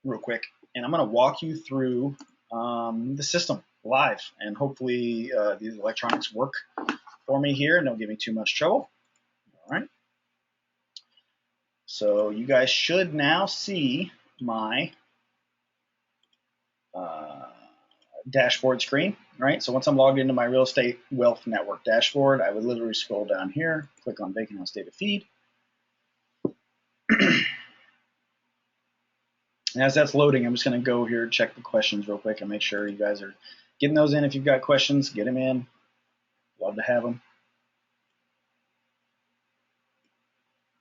real quick. and I'm going to walk you through the system live, and hopefully these electronics work for me here and don't give me too much trouble. All right. So you guys should now see my dashboard screen, right? So once I'm logged into my Real Estate Wealth Network dashboard, I would literally scroll down here, click on Vacant House Data Feed. And as that's loading, I'm just going to go here, check the questions real quick, and make sure you guys are getting those in. If you've got questions, get them in. Love to have them.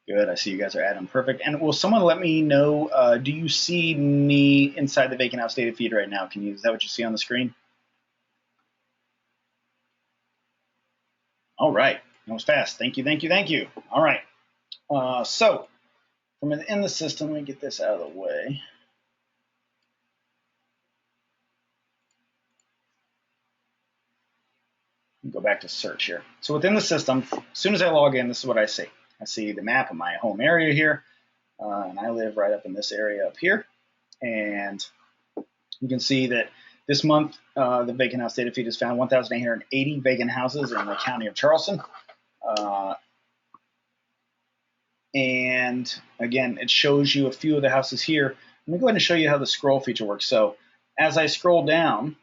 Good. I see you guys are adding. Perfect. And will someone let me know, do you see me inside the Vacant House Data Feed right now? Is that what you see on the screen? All right. That was fast. Thank you, thank you, thank you. All right. So from in the system, let me get this out of the way. Go back to search here. So within the system, as soon as I log in, this is what I see. I see the map of my home area here, and I live right up in this area up here. And you can see that this month, the Vacant House Data Feed has found 1,880 vacant houses in the county of Charleston. And again, it shows you a few of the houses here. Let me go ahead and show you how the scroll feature works. So as I scroll down,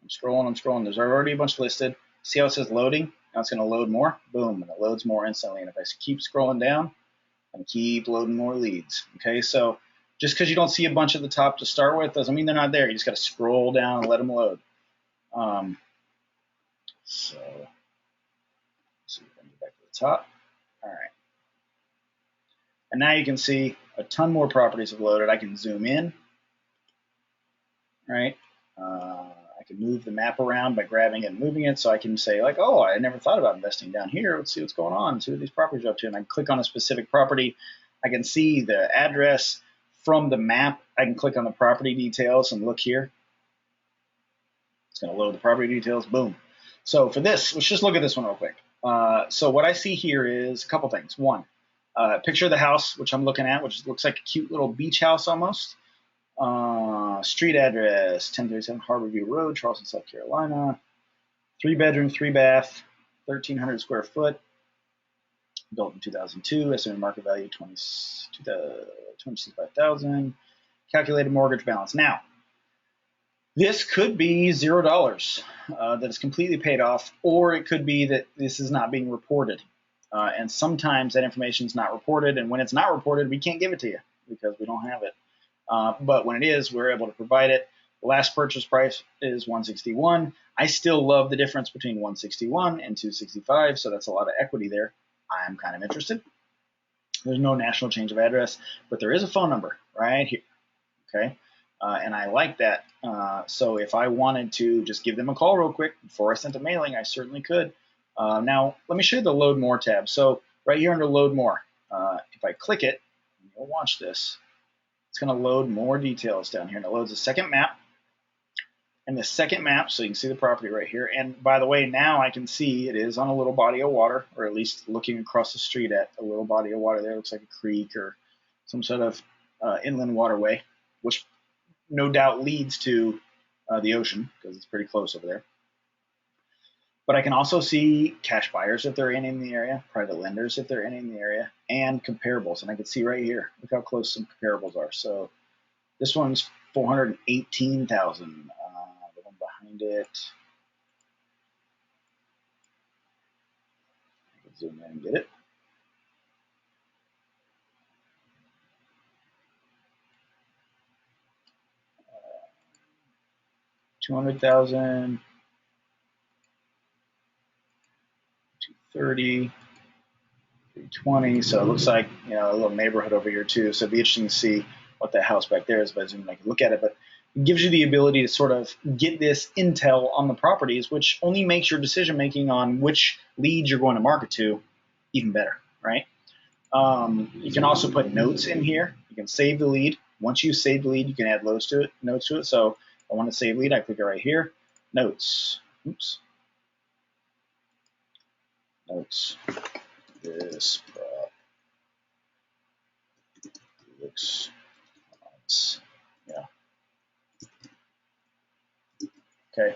I'm scrolling. There's already a bunch listed. See how it says loading? Now it's going to load more. Boom, and it loads more instantly. And if I keep scrolling down, I'm going to keep loading more leads. Okay, so just because you don't see a bunch at the top to start with doesn't mean they're not there. You just got to scroll down and let them load. So let's see if I can get back to the top. All right. And now you can see a ton more properties have loaded. I can zoom in, right? I can move the map around by grabbing it and moving it. So I can say like, oh, I never thought about investing down here. Let's see what's going on. See what these properties are up to. And I can click on a specific property. I can see the address from the map. I can click on the property details and look here. It's going to load the property details. Boom. So for this, let's just look at this one real quick. So what I see here is a couple things. One, picture of the house, which I'm looking at, which looks like a cute little beach house almost. Street address, 1037 Harborview Road, Charleston, South Carolina. 3-bedroom, 3-bath, 1,300 square foot. Built in 2002. Estimated market value $265,000. Calculated mortgage balance. Now, this could be $0 that is completely paid off, or it could be that this is not being reported. And sometimes that information is not reported, and when it's not reported, we can't give it to you because we don't have it. But when it is, we're able to provide it. The last purchase price is $161. I still love the difference between $161 and $265, so that's a lot of equity there. I'm kind of interested. There's no national change of address, but there is a phone number right here. Okay, and I like that. So if I wanted to just give them a call real quick before I sent a mailing, I certainly could. Now, let me show you the Load More tab. So right here under Load More, if I click it, you'll watch this. It's going to load more details down here, and it loads a second map. And the second map, so you can see the property right here. And by the way, now I can see it is on a little body of water, or at least looking across the street at a little body of water there. It looks like a creek or some sort of inland waterway, which no doubt leads to the ocean because it's pretty close over there. But I can also see cash buyers if they're in the area, private lenders if they're in the area, and comparables. And I can see right here, look how close some comparables are. So this one's $418,000. The one behind it, I can zoom in and get it. $200,000, 230, 320. So it looks like a little neighborhood over here too. So it'd be interesting to see what that house back there is by zooming. I can look at it, but it gives you the ability to sort of get this intel on the properties, which only makes your decision making on which leads you're going to market to even better, right? You can also put notes in here. You can save the lead. Once you save the lead, you can add notes to it. So if I want to save lead, I click it right here. Notes. Oops. Notes. This prop looks nice. Yeah. okay,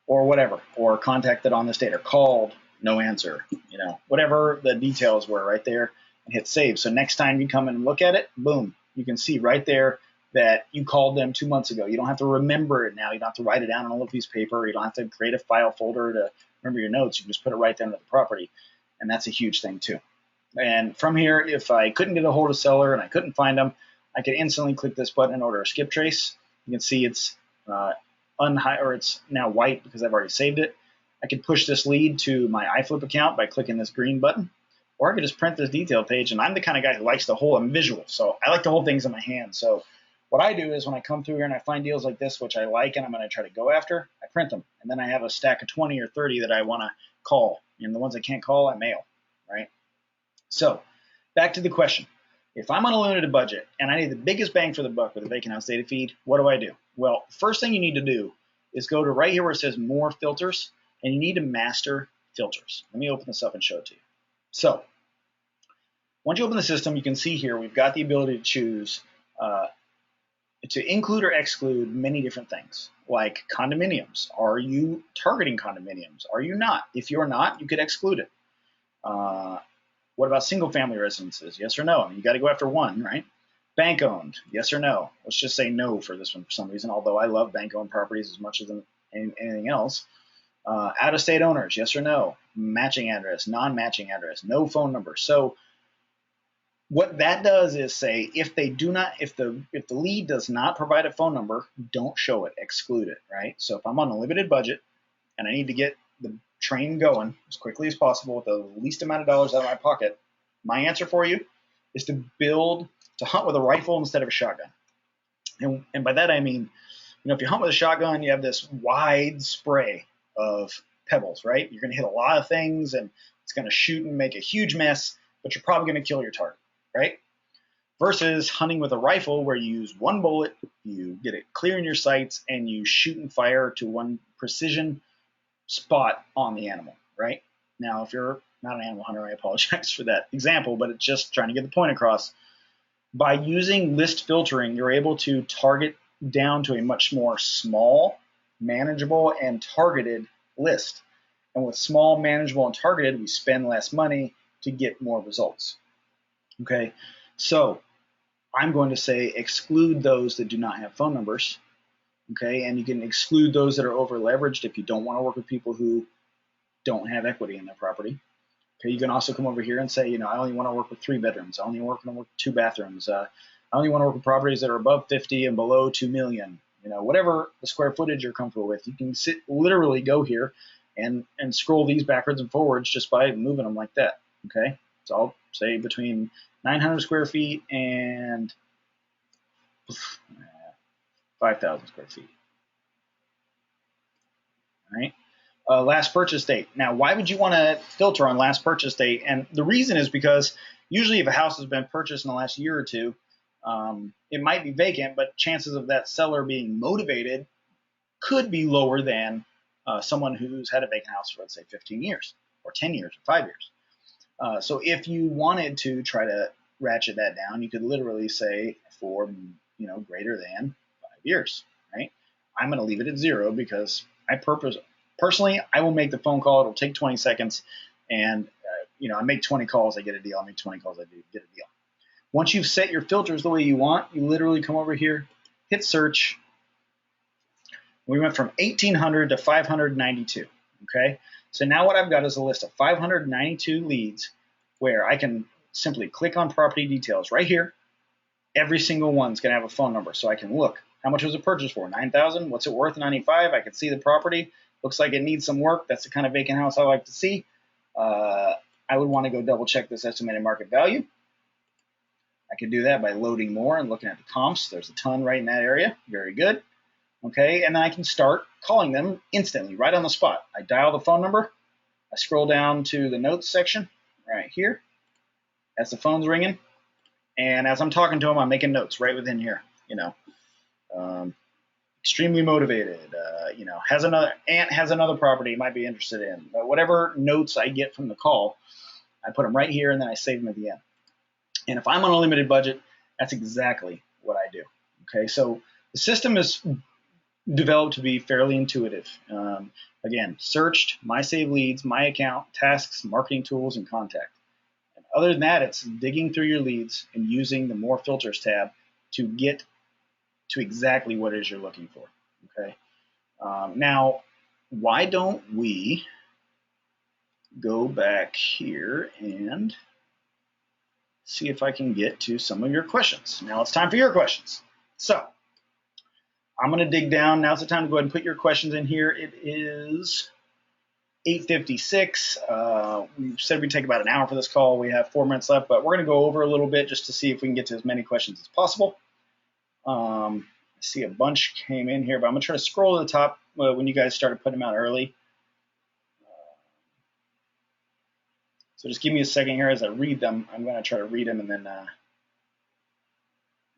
or whatever, or contacted on this date, or called, no answer, you know, whatever the details were right there, and hit save. So next time you come in and look at it, boom, you can see right there that you called them 2 months ago. You don't have to remember it now. You don't have to write it down on a little piece of paper. You don't have to create a file folder to remember your notes. You can just put it right down to the property, and that's a huge thing too. And from here, if I couldn't get a hold of seller and I couldn't find them, I could instantly click this button and order a skip trace. You can see it's it's now white because I've already saved it. I could push this lead to my iFlip account by clicking this green button, or I could just print this detail page. And I'm the kind of guy who likes to hold them visual, so I like to hold things in my hand. So what I do is when I come through here and I find deals like this, which I like and I'm going to try to go after, I print them. And then I have a stack of 20 or 30 that I want to call. And the ones I can't call, I mail, right? So back to the question. If I'm on a limited budget and I need the biggest bang for the buck with a vacant house data feed, what do I do? Well, first thing you need to do is go to right here where it says more filters, and you need to master filters. Let me open this up and show it to you. So once you open the system, you can see here we've got the ability to choose to include or exclude many different things, like condominiums. Are you targeting condominiums? Are you not? If you're not, you could exclude it. What about single-family residences? Yes or no? I mean, you got to go after one, right? Bank-owned, yes or no? Let's just say no for this one for some reason, although I love bank-owned properties as much as anything else. Out-of-state owners, yes or no? Matching address, non-matching address, no phone number. So what that does is say if the lead does not provide a phone number, don't show it, exclude it, right? So if I'm on a limited budget and I need to get the train going as quickly as possible with the least amount of dollars out of my pocket, my answer for you is to hunt with a rifle instead of a shotgun. And by that I mean, if you hunt with a shotgun, you have this wide spray of pebbles, right? You're going to hit a lot of things and it's going to shoot and make a huge mess, but you're probably going to kill your target, right? Versus hunting with a rifle where you use one bullet, you get it clear in your sights, and you shoot and fire to one precision spot on the animal, right? Now, if you're not an animal hunter, I apologize for that example, but it's just trying to get the point across. By using list filtering, you're able to target down to a much more small, manageable, and targeted list. And with small, manageable, and targeted, we spend less money to get more results. Okay, so I'm going to say exclude those that do not have phone numbers. Okay, and you can exclude those that are over leveraged if you don't want to work with people who don't have equity in their property. Okay, you can also come over here and say, I only want to work with 3 bedrooms. I only want to work with 2 bathrooms. I only want to work with properties that are above 50 and below 2 million. Whatever the square footage you're comfortable with, you can literally go here and scroll these backwards and forwards just by moving them like that. Okay, so I'll say between 900 square feet and 5,000 square feet. All right. Last purchase date. Now, why would you want to filter on last purchase date? And the reason is because usually if a house has been purchased in the last year or two, it might be vacant, but chances of that seller being motivated could be lower than someone who's had a vacant house for, let's say, 15 years or 10 years or 5 years. So if you wanted to try to ratchet that down, you could literally say for, greater than 5 years, right? I'm going to leave it at 0 because personally, I will make the phone call. It'll take 20 seconds, and I make 20 calls, I get a deal. I make 20 calls, I get a deal. Once you've set your filters the way you want, you literally come over here, hit search. We went from 1,800 to 592. Okay, so now what I've got is a list of 592 leads where I can simply click on property details right here. Every single one's going to have a phone number, so I can look. How much was it purchased for? 9,000. What's it worth? 95. I can see the property. Looks like it needs some work. That's the kind of vacant house I like to see. I would want to go double check this estimated market value. I could do that by loading more and looking at the comps. There's a ton right in that area. Very good. Okay, and then I can start calling them instantly, right on the spot. I dial the phone number. I scroll down to the notes section right here as the phone's ringing. And as I'm talking to them, I'm making notes right within here. Extremely motivated. Has another property might be interested in. But whatever notes I get from the call, I put them right here, and then I save them at the end. And if I'm on a limited budget, that's exactly what I do. Okay, so the system is developed to be fairly intuitive. Again, searched, my save leads, my account, tasks, marketing tools, and contact. And other than that, it's digging through your leads and using the more filters tab to get to exactly what it is you're looking for. Okay. Now, why don't we go back here and see if I can get to some of your questions. Now it's time for your questions. So I'm going to dig down. Now's the time to go ahead and put your questions in here. It is 8:56. We said we'd take about an hour for this call. We have 4 minutes left, but we're going to go over a little bit just to see if we can get to as many questions as possible. I see a bunch came in here, but I'm going to try to scroll to the top when you guys started putting them out early. So just give me a second here as I read them. I'm going to try to read them and then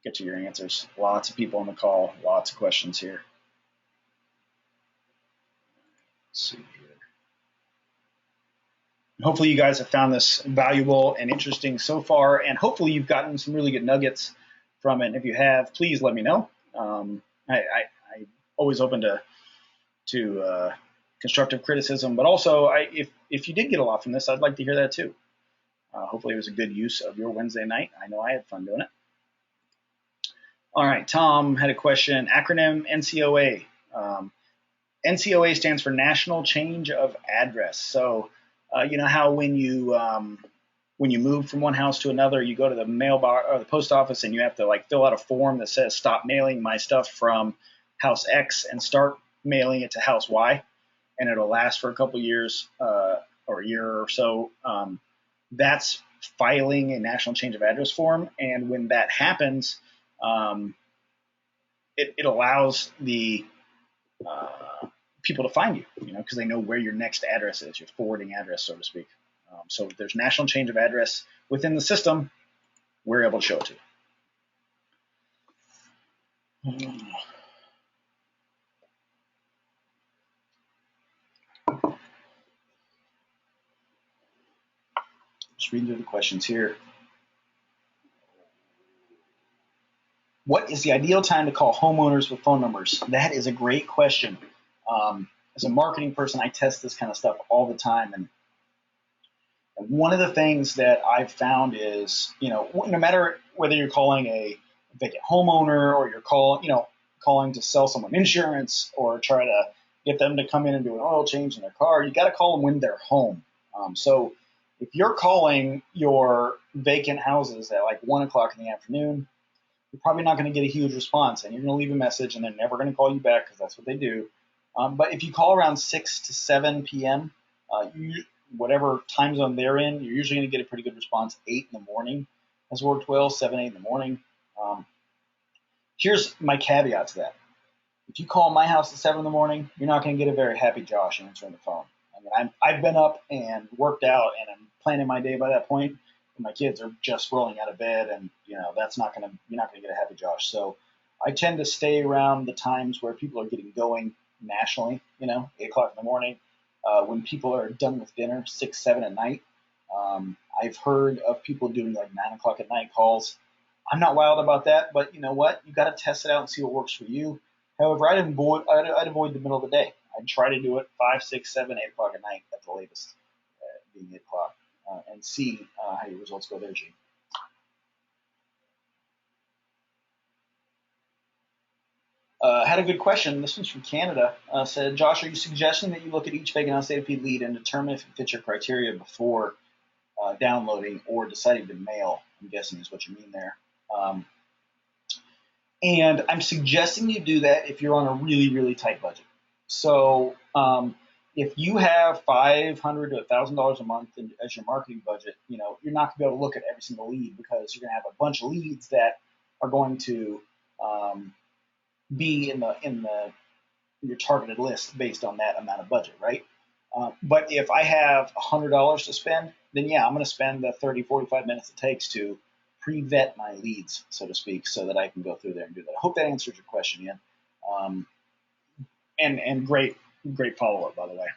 get to your answers. Lots of people on the call, lots of questions here. Let's see here. Hopefully you guys have found this valuable and interesting so far, and hopefully you've gotten some really good nuggets from it. And if you have, please let me know. I'm always open to constructive criticism, but also if you did get a lot from this, I'd like to hear that too. Hopefully it was a good use of your Wednesday night. I know I had fun doing it. All right, Tom had a question. Acronym NCOA. NCOA stands for National Change of Address. So you know how when you move from one house to another, you go to the mailbox or the post office and you have to like fill out a form that says stop mailing my stuff from house X and start mailing it to house Y, and it'll last for a couple years or a year or so. That's filing a national change of address form, and when that happens, it allows the people to find you, because they know where your next address is, your forwarding address, so to speak. So if there's national change of address within the system, we're able to show it to you. Just reading through the questions here. What is the ideal time to call homeowners with phone numbers? That is a great question. As a marketing person, I test this kind of stuff all the time. And one of the things that I've found is, no matter whether you're calling a vacant homeowner or you're calling to sell someone insurance or try to get them to come in and do an oil change in their car, you got to call them when they're home. So if you're calling your vacant houses at like 1 o'clock in the afternoon, you're probably not going to get a huge response, and you're going to leave a message, and they're never going to call you back because that's what they do. But if you call around 6 to 7 p.m., whatever time zone they're in, you're usually going to get a pretty good response. 8 in the morning has worked well, 7, 8 in the morning. Here's my caveat to that. If you call my house at 7 in the morning, you're not going to get a very happy Josh answering the phone. I mean, I've been up and worked out, and I'm planning my day by that point. My kids are just rolling out of bed, and you're not going to get a happy Josh. So I tend to stay around the times where people are getting going nationally. 8 o'clock in the morning, when people are done with dinner, 6, 7 at night. I've heard of people doing like 9 o'clock at night calls. I'm not wild about that, but you know what? You got to test it out and see what works for you. However, I'd avoid the middle of the day. I'd try to do it 5, 6, 7, 8 o'clock at night at the latest, being 8 o'clock. And see how your results go there, Gene. Had a good question. This one's from Canada. Said, Josh, are you suggesting that you look at each vacant house data feed lead and determine if it fits your criteria before downloading or deciding to mail? I'm guessing is what you mean there. And I'm suggesting you do that if you're on a really, really tight budget. So if you have $500 to $1,000 a month as your marketing budget, you're not going to be able to look at every single lead because you're going to have a bunch of leads that are going to be in your targeted list based on that amount of budget, right? But if I have $100 to spend, then yeah, I'm going to spend the 30, 45 minutes it takes to pre-vet my leads, so to speak, so that I can go through there and do that. I hope that answers your question, Ian. And great follow-up, by the way.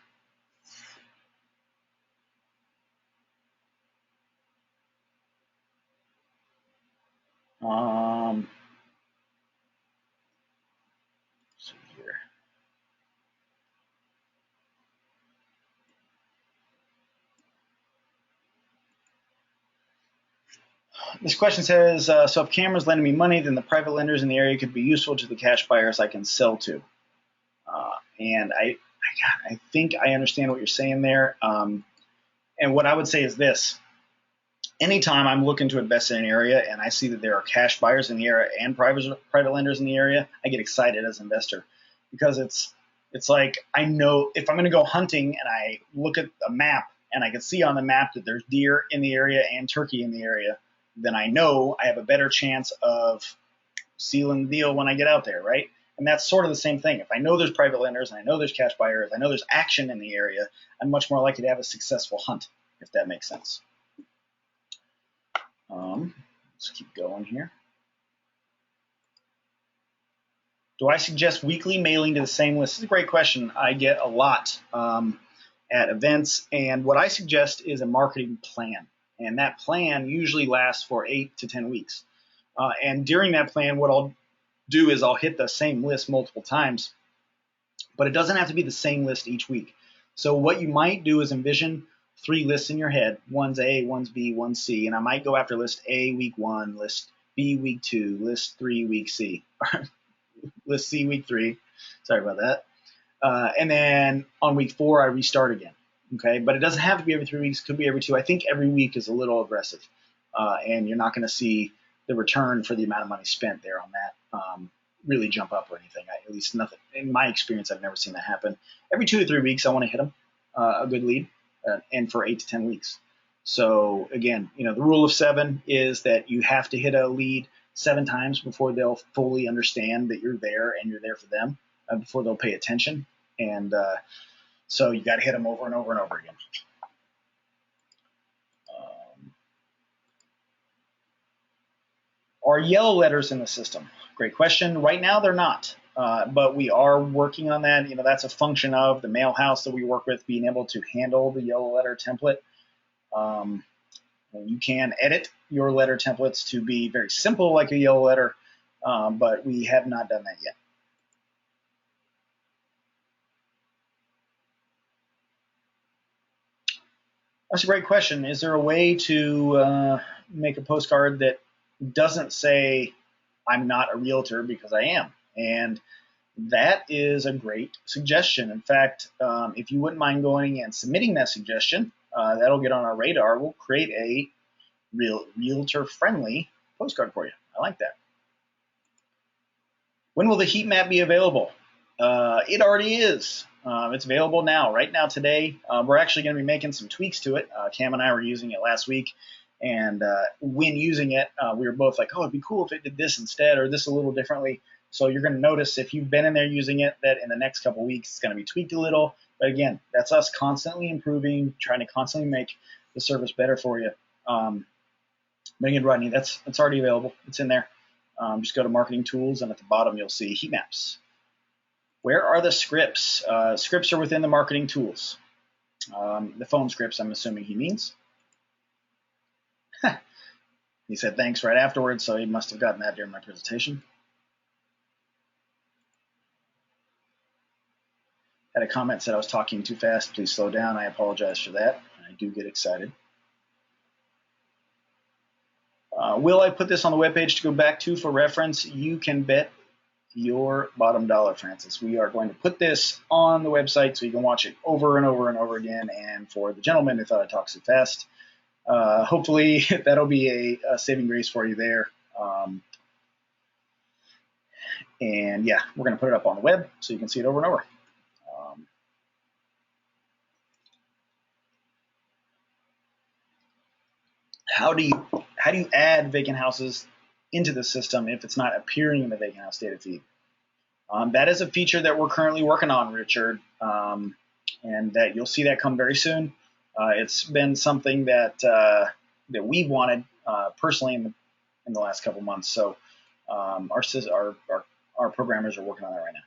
Let's see here. This question says, so if Cameron's lending me money, then the private lenders in the area could be useful to the cash buyers I can sell to. And I think I understand what you're saying there. And what I would say is this. Anytime I'm looking to invest in an area and I see that there are cash buyers in the area and private lenders in the area, I get excited as an investor because it's like I know if I'm going to go hunting and I look at a map and I can see on the map that there's deer in the area and turkey in the area, then I know I have a better chance of sealing the deal when I get out there, right? And that's sort of the same thing. If I know there's private lenders and I know there's cash buyers, I know there's action in the area, I'm much more likely to have a successful hunt, if that makes sense. Let's keep going here. Do I suggest weekly mailing to the same list? This is a great question. I get a lot at events, and what I suggest is a marketing plan. And that plan usually lasts for 8 to 10 weeks. And during that plan, what I'll do is I'll hit the same list multiple times, but it doesn't have to be the same list each week. So what you might do is envision 3 lists in your head. One's A, one's B, one's C, and I might go after list A week 1, list B week 2, list 3 week C, list C week 3. Sorry about that. And then on week 4, I restart again. Okay, but it doesn't have to be every 3 weeks. It could be every 2. I think every week is a little aggressive, and you're not going to see the return for the amount of money spent there on that really jump up or anything. At least nothing in my experience. I've never seen that happen. Every 2 to 3 weeks, I want to hit them a good lead, and for 8 to 10 weeks. So again, the rule of 7 is that you have to hit a lead 7 times before they'll fully understand that you're there and you're there for them, before they'll pay attention. And so you got to hit them over and over and over again. Are yellow letters in the system? Great question. Right now they're not, but we are working on that. That's a function of the mail house that we work with being able to handle the yellow letter template. You can edit your letter templates to be very simple like a yellow letter, but we have not done that yet. That's a great question. Is there a way to make a postcard that doesn't say I'm not a realtor because I am? And that is a great suggestion. In fact, if you wouldn't mind going and submitting that suggestion, that'll get on our radar. We'll create a realtor-friendly postcard for you. I like that. When will the heat map be available? It already is. It's available now, right now today. We're actually going to be making some tweaks to it. Cam and I were using it last week, and when using it, we were both like, oh, it'd be cool if it did this instead or this a little differently. So you're going to notice if you've been in there using it that in the next couple of weeks it's going to be tweaked a little. But again, that's us constantly improving, trying to constantly make the service better for you. But again, Rodney, that's already available. It's in there. Just go to Marketing Tools, and at the bottom you'll see heat maps. Where are the scripts? Scripts are within the Marketing Tools. The phone scripts, I'm assuming he means. He said thanks right afterwards, so he must have gotten that during my presentation. Had a comment said I was talking too fast. Please slow down. I apologize for that. I do get excited. Will I put this on the webpage to go back to for reference? You can bet your bottom dollar, Francis. We are going to put this on the website so you can watch it over and over and over again. And for the gentleman who thought I talked so fast, hopefully that'll be a saving grace for you there. And yeah, we're going to put it up on the web so you can see it over and over. How do you add vacant houses into the system if it's not appearing in the vacant house data feed? That is a feature that we're currently working on, Richard, and that you'll see that come very soon. It's been something that we wanted personally in the last couple months. So our programmers are working on that right now.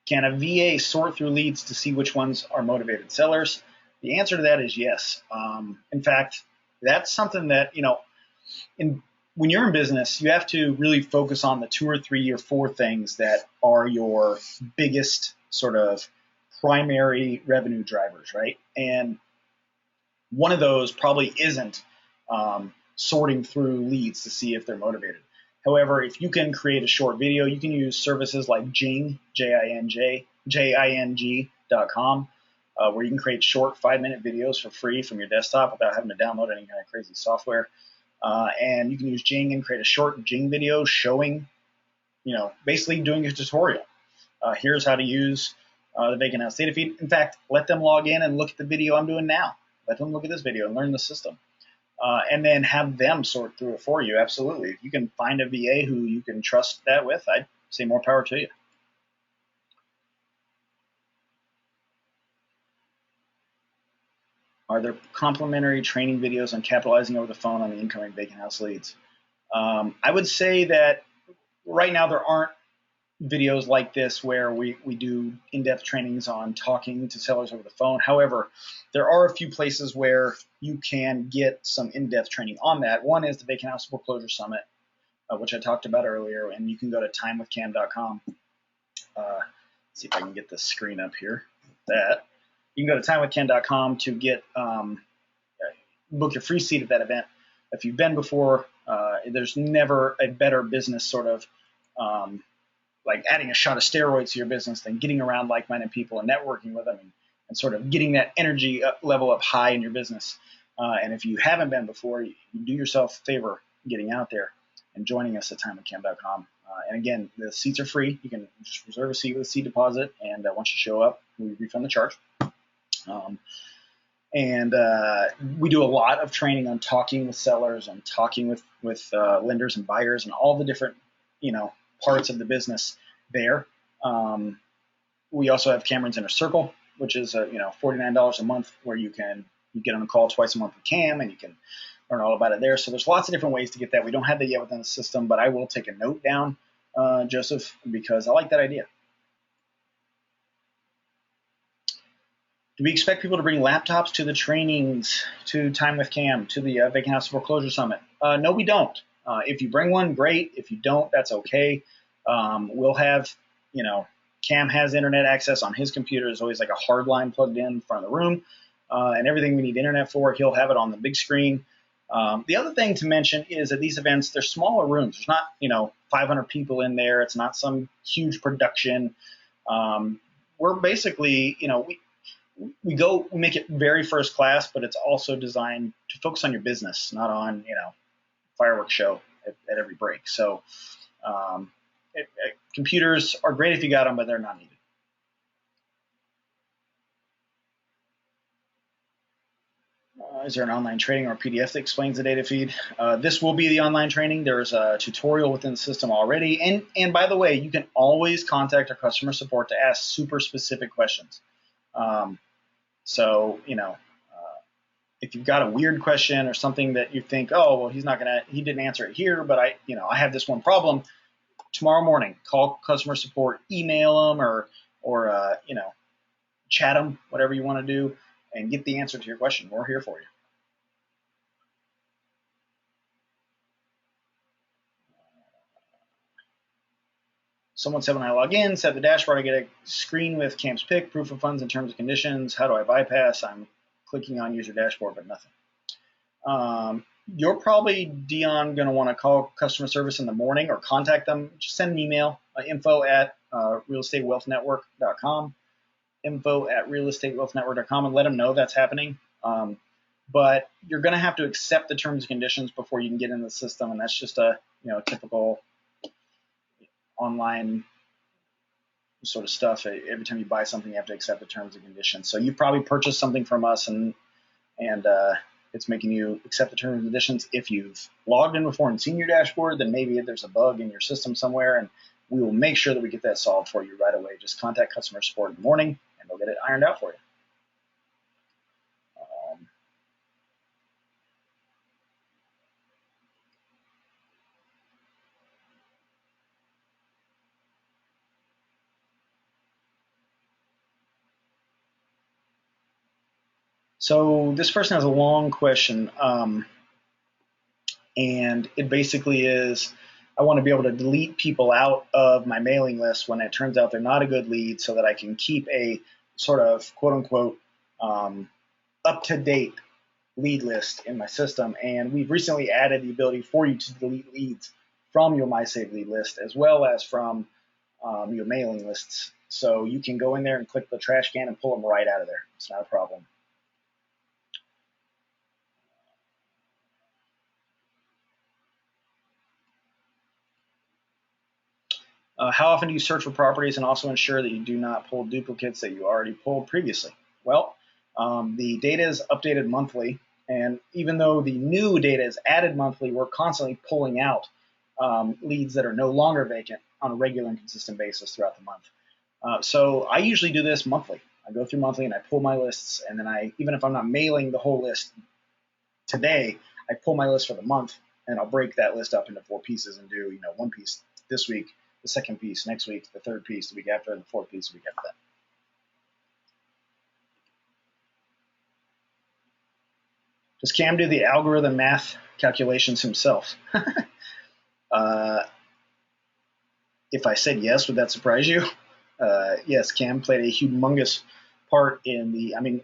Can a VA sort through leads to see which ones are motivated sellers? The answer to that is yes. In fact, that's something that, when you're in business, you have to really focus on the 2 or 3 or 4 things that are your biggest sort of primary revenue drivers, right? And One of those probably isn't sorting through leads to see if they're motivated. However, if you can create a short video, you can use services like Jing, Jing.com, where you can create short 5-minute videos for free from your desktop without having to download any kind of crazy software. And you can use Jing and create a short Jing video showing, basically doing a tutorial. Here's how to use the Vacant House data feed. In fact, let them log in and look at the video I'm doing now. Let them look at this video and learn the system. And then have them sort through it for you. Absolutely. If you can find a VA who you can trust that with, I'd say more power to you. Are there complimentary training videos on capitalizing over the phone on the incoming vacant house leads? I would say that right now there aren't videos like this where we do in-depth trainings on talking to sellers over the phone. However, there are a few places where you can get some in-depth training on that. One is the Vacant House Foreclosure Summit, which I talked about earlier, and you can go to timewithcam.com. See if I can get the screen up here. You can go to timewithcam.com to get book your free seat at that event. If you've been before, there's never a better business sort of like adding a shot of steroids to your business than getting around like-minded people and networking with them and sort of getting that energy level up high in your business. And if you haven't been before, you do yourself a favor getting out there and joining us at timewithcam.com. And again, the seats are free. You can just reserve a seat with a seat deposit, and once you show up, we refund the charge. And we do a lot of training on talking with sellers and talking with lenders and buyers and all the different, parts of the business there. We also have Cameron's Inner Circle, which is $49 a month, where you get on a call twice a month with Cam, and you can learn all about it there. So there's lots of different ways to get that. We don't have that yet within the system, but I will take a note down, Joseph, because I like that idea. Do we expect people to bring laptops to the trainings, to Time with Cam, to the Vacant House Foreclosure Summit? No, we don't. If you bring one, great. If you don't, that's okay. We'll have, Cam has internet access on his computer. There's always like a hard line plugged in front of the room, and everything we need internet for, he'll have it on the big screen. The other thing to mention is at these events, they're smaller rooms. There's not, 500 people in there. It's not some huge production. We're basically, we make it very first class, but it's also designed to focus on your business, not on, fireworks show at every break. So computers are great if you got them, but they're not needed. Is there an online training or PDF that explains the data feed? This will be the online training. There's a tutorial within the system already. And by the way, you can always contact our customer support to ask super specific questions. If you've got a weird question or something that you think, oh, well, he didn't answer it here, but I have this one problem. Tomorrow morning, call customer support, email them, or chat them, whatever you want to do, and get the answer to your question. We're here for you. Someone said when I log in, set the dashboard, I get a screen with Cam's pick, proof of funds and terms and conditions. How do I bypass? I'm clicking on user dashboard, but nothing. You're probably, Dion, going to want to call customer service in the morning or contact them. Just send an email, info@realestatewealthnetwork.com, info@realestatewealthnetwork.com, and let them know that's happening. But you're going to have to accept the terms and conditions before you can get into the system, and that's just a typical online sort of stuff. Every time you buy something, you have to accept the terms and conditions. So you probably purchased something from us, and it's making you accept the terms and conditions. If you've logged in before and seen your dashboard, then maybe there's a bug in your system somewhere, and we will make sure that we get that solved for you right away. Just contact customer support in the morning, and they'll get it ironed out for you. So this person has a long question, and it basically is, I want to be able to delete people out of my mailing list when it turns out they're not a good lead, so that I can keep a sort of quote-unquote up-to-date lead list in my system, and we've recently added the ability for you to delete leads from your MySave lead list as well as from your mailing lists. So you can go in there and click the trash can and pull them right out of there. It's not a problem. How often do you search for properties and also ensure that you do not pull duplicates that you already pulled previously? Well, the data is updated monthly, and even though the new data is added monthly, we're constantly pulling out leads that are no longer vacant on a regular and consistent basis throughout the month. So I usually do this monthly. I go through monthly and I pull my lists, and then even if I'm not mailing the whole list today, I pull my list for the month, and I'll break that list up into 4 pieces and do, one piece this week, the second piece next week, the third piece the week after, and the fourth piece the week after that. Does Cam do the algorithm math calculations himself? If I said yes, would that surprise you? Yes, Cam played a humongous part in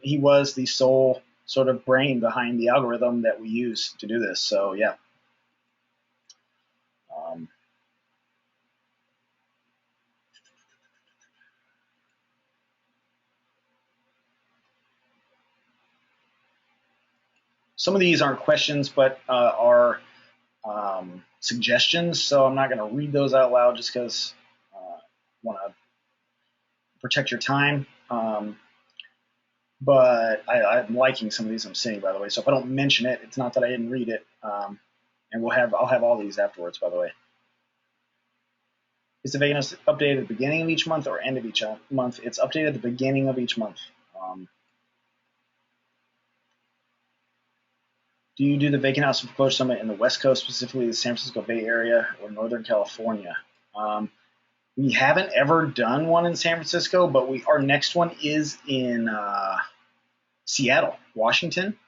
he was the sole sort of brain behind the algorithm that we use to do this. So yeah. Some of these aren't questions, but are suggestions. So I'm not going to read those out loud just because I want to protect your time. But I'm liking some of these I'm seeing, by the way. So if I don't mention it, it's not that I didn't read it. And I'll have all these afterwards, by the way. Is the vacancy updated at the beginning of each month or end of each month? It's updated at the beginning of each month. Do you do the Vacant House and Foreclosure Summit in the West Coast, specifically the San Francisco Bay Area or Northern California? We haven't ever done one in San Francisco, but our next one is in Seattle, Washington,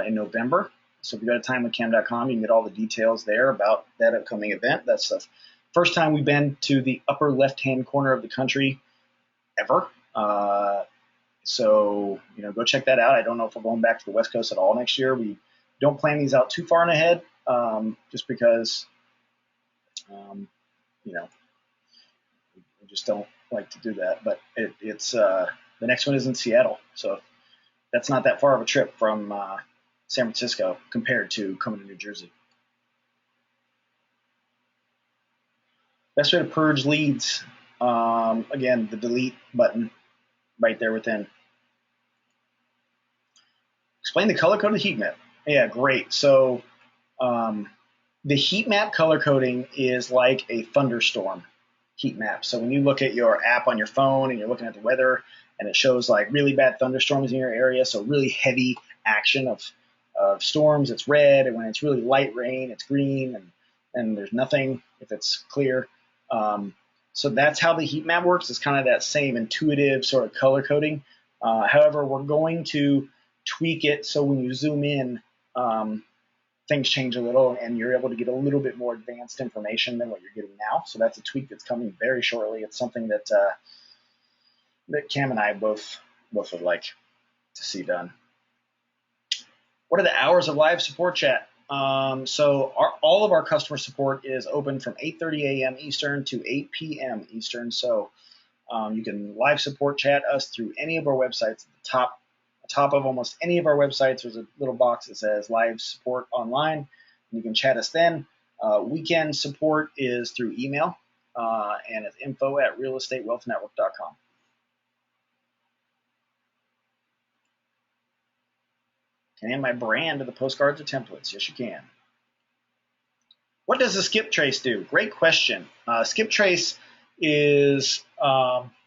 in November. So if you go to timewithcam.com, you can get all the details there about that upcoming event. That's the first time we've been to the upper left-hand corner of the country ever. So go check that out. I don't know if we're going back to the West Coast at all next year. We don't plan these out too far in ahead, just because, we just don't like to do that. But it's the next one is in Seattle, so that's not that far of a trip from San Francisco compared to coming to New Jersey. Best way to purge leads. Again, the delete button right there within. Explain the color coded heat map. Yeah, great. So the heat map color coding is like a thunderstorm heat map. So when you look at your app on your phone and you're looking at the weather and it shows like really bad thunderstorms in your area, so really heavy action of storms, it's red, and when it's really light rain, it's green, and there's nothing if it's clear. So that's how the heat map works. It's kind of that same intuitive sort of color coding. However, we're going to tweak it so when you zoom in, things change a little and you're able to get a little bit more advanced information than what you're getting now. So that's a tweak that's coming very shortly. It's something that Cam and I both would like to see done. What are the hours of live support chat? So all of our customer support is open from 8:30 a.m. Eastern to 8 p.m. Eastern. So you can live support chat us through any of our websites. At the top of almost any of our websites, there's a little box that says live support online. And you can chat us then. Weekend support is through email, and it's info@realestatewealthnetwork.com. Can I add my brand to the postcards or templates? Yes, you can. What does a skip trace do? Great question. Skip trace gives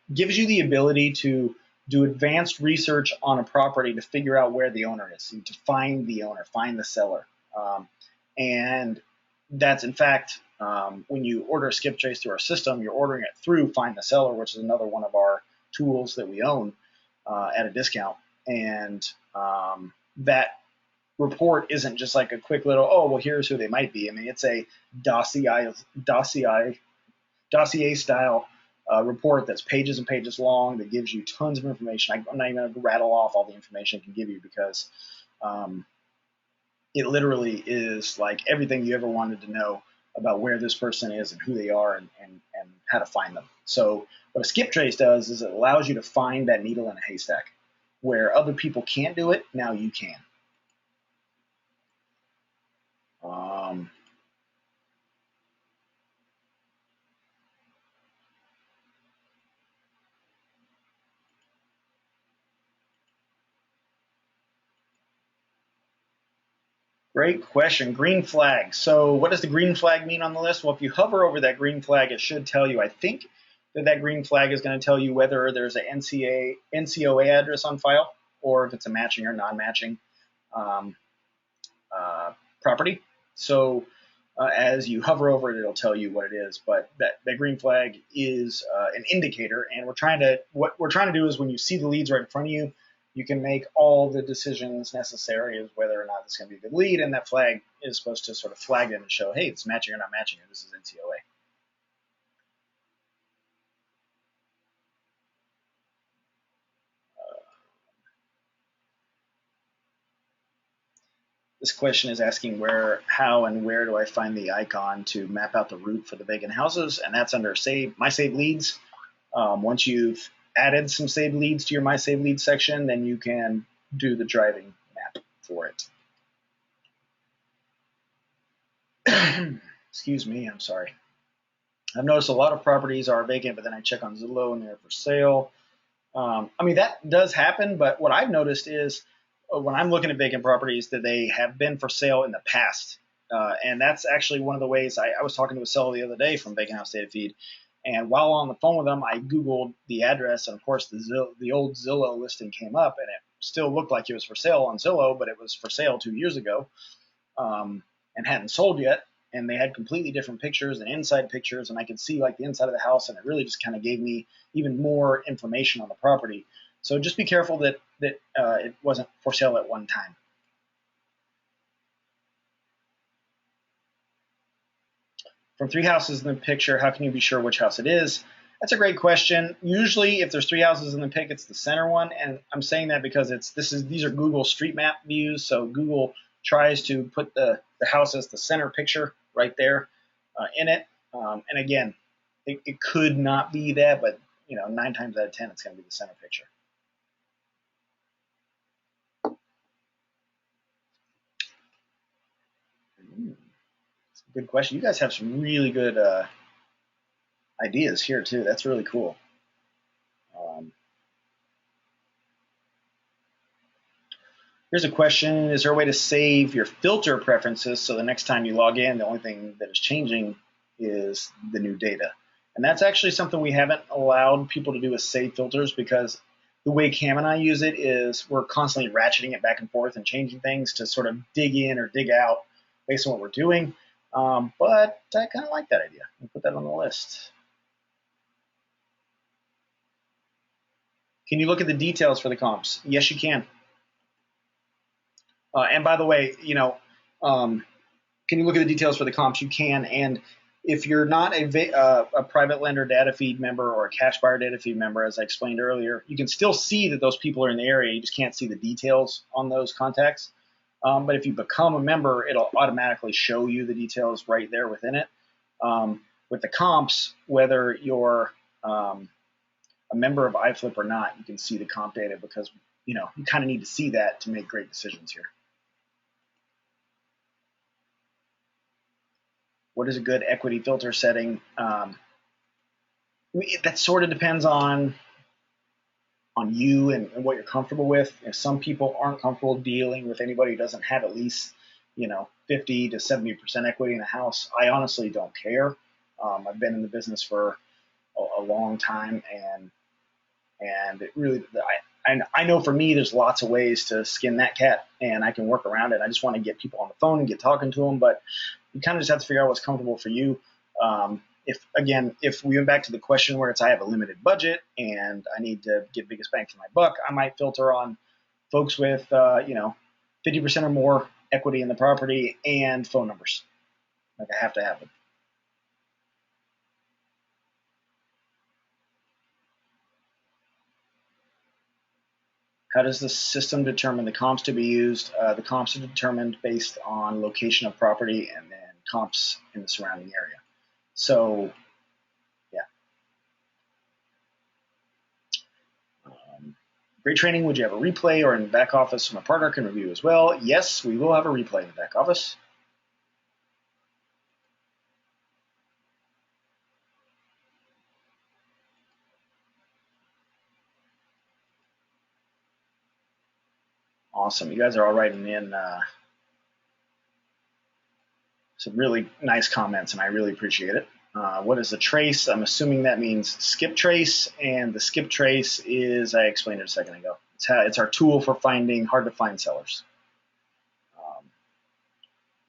you the ability to do advanced research on a property to figure out where the owner is, to find the owner, find the seller. And that's, in fact, when you order a skip trace through our system, you're ordering it through Find the Seller, which is another one of our tools that we own at a discount. And that report isn't just like a quick little, oh, well, here's who they might be. I mean, it's a dossier style report that's pages and pages long that gives you tons of information. I'm not even going to rattle off all the information it can give you because it literally is like everything you ever wanted to know about where this person is and who they are and how to find them. So what a skip trace does is it allows you to find that needle in a haystack. Where other people can't do it, now you can. Great question. Green flag. So what does the green flag mean on the list? Well, if you hover over that green flag, it should tell you, I think that green flag is going to tell you whether there's an NCOA address on file or if it's a matching or non-matching property. So as you hover over it, it'll tell you what it is. But that green flag is an indicator, and what we're trying to do is when you see the leads right in front of you, you can make all the decisions necessary as whether or not it's going to be a good lead, and that flag is supposed to sort of flag them and show, hey, it's matching or not matching, or this is NCOA. This question is asking how and where do I find the icon to map out the route for the vacant houses, and that's under My Saved Leads. Once you've added some saved leads to your My Saved Leads section, then you can do the driving map for it. Excuse me, I'm sorry. I've noticed a lot of properties are vacant, but then I check on Zillow and they're for sale. I mean, that does happen, but what I've noticed is when I'm looking at vacant properties that they have been for sale in the past. And that's actually one of the ways I was talking to a seller the other day from Vacant House Data Feed. And while on the phone with them, I Googled the address, and of course the old Zillow listing came up, and it still looked like it was for sale on Zillow, but it was for sale 2 years ago and hadn't sold yet. And they had completely different pictures and inside pictures, and I could see like the inside of the house, and it really just kind of gave me even more information on the property. So just be careful that it wasn't for sale at one time. From 3 houses in the picture, how can you be sure which house it is? That's a great question. Usually, if there's 3 houses in the pic, it's the center one, and I'm saying that because these are Google Street Map views, so Google tries to put the house as the center picture right there in it. And again, it could not be that, but 9 times out of 10, it's going to be the center picture. Good question. You guys have some really good ideas here too. That's really cool. Here's a question. Is there a way to save your filter preferences so the next time you log in, the only thing that is changing is the new data? And that's actually something we haven't allowed people to do is save filters, because the way Cam and I use it is we're constantly ratcheting it back and forth and changing things to sort of dig in or dig out based on what we're doing. But I kind of like that idea. We'll put that on the list. Can you look at the details for the comps? Yes, you can. And by the way, can you look at the details for the comps? You can. And if you're not a private lender data feed member or a cash buyer data feed member, as I explained earlier, you can still see that those people are in the area. You just can't see the details on those contacts. But if you become a member, it'll automatically show you the details right there within it. With the comps, whether you're a member of iFlip or not, you can see the comp data, because you kind of need to see that to make great decisions here. What is a good equity filter setting? That sort of depends on you and what you're comfortable with. If some people aren't comfortable dealing with anybody who doesn't have at least 50 to 70% equity in a house, I honestly don't care. I've been in the business for a long time, and it really, I know for me, there's lots of ways to skin that cat, and I can work around it. I just want to get people on the phone and get talking to them, but you kind of just have to figure out what's comfortable for you. If we went back to the question where I have a limited budget and I need to get biggest bang for my buck, I might filter on folks with 50% or more equity in the property and phone numbers. Like, I have to have them. How does the system determine the comps to be used? The comps are determined based on location of property and then comps in the surrounding area. So, yeah. Great training. Would you have a replay or in the back office my partner can review as well? Yes, we will have a replay in the back office. Awesome. You guys are all writing in some really nice comments, and I really appreciate it. What is a trace? I'm assuming that means skip trace, and the skip trace is, I explained it a second ago. It's our tool for finding hard to find sellers.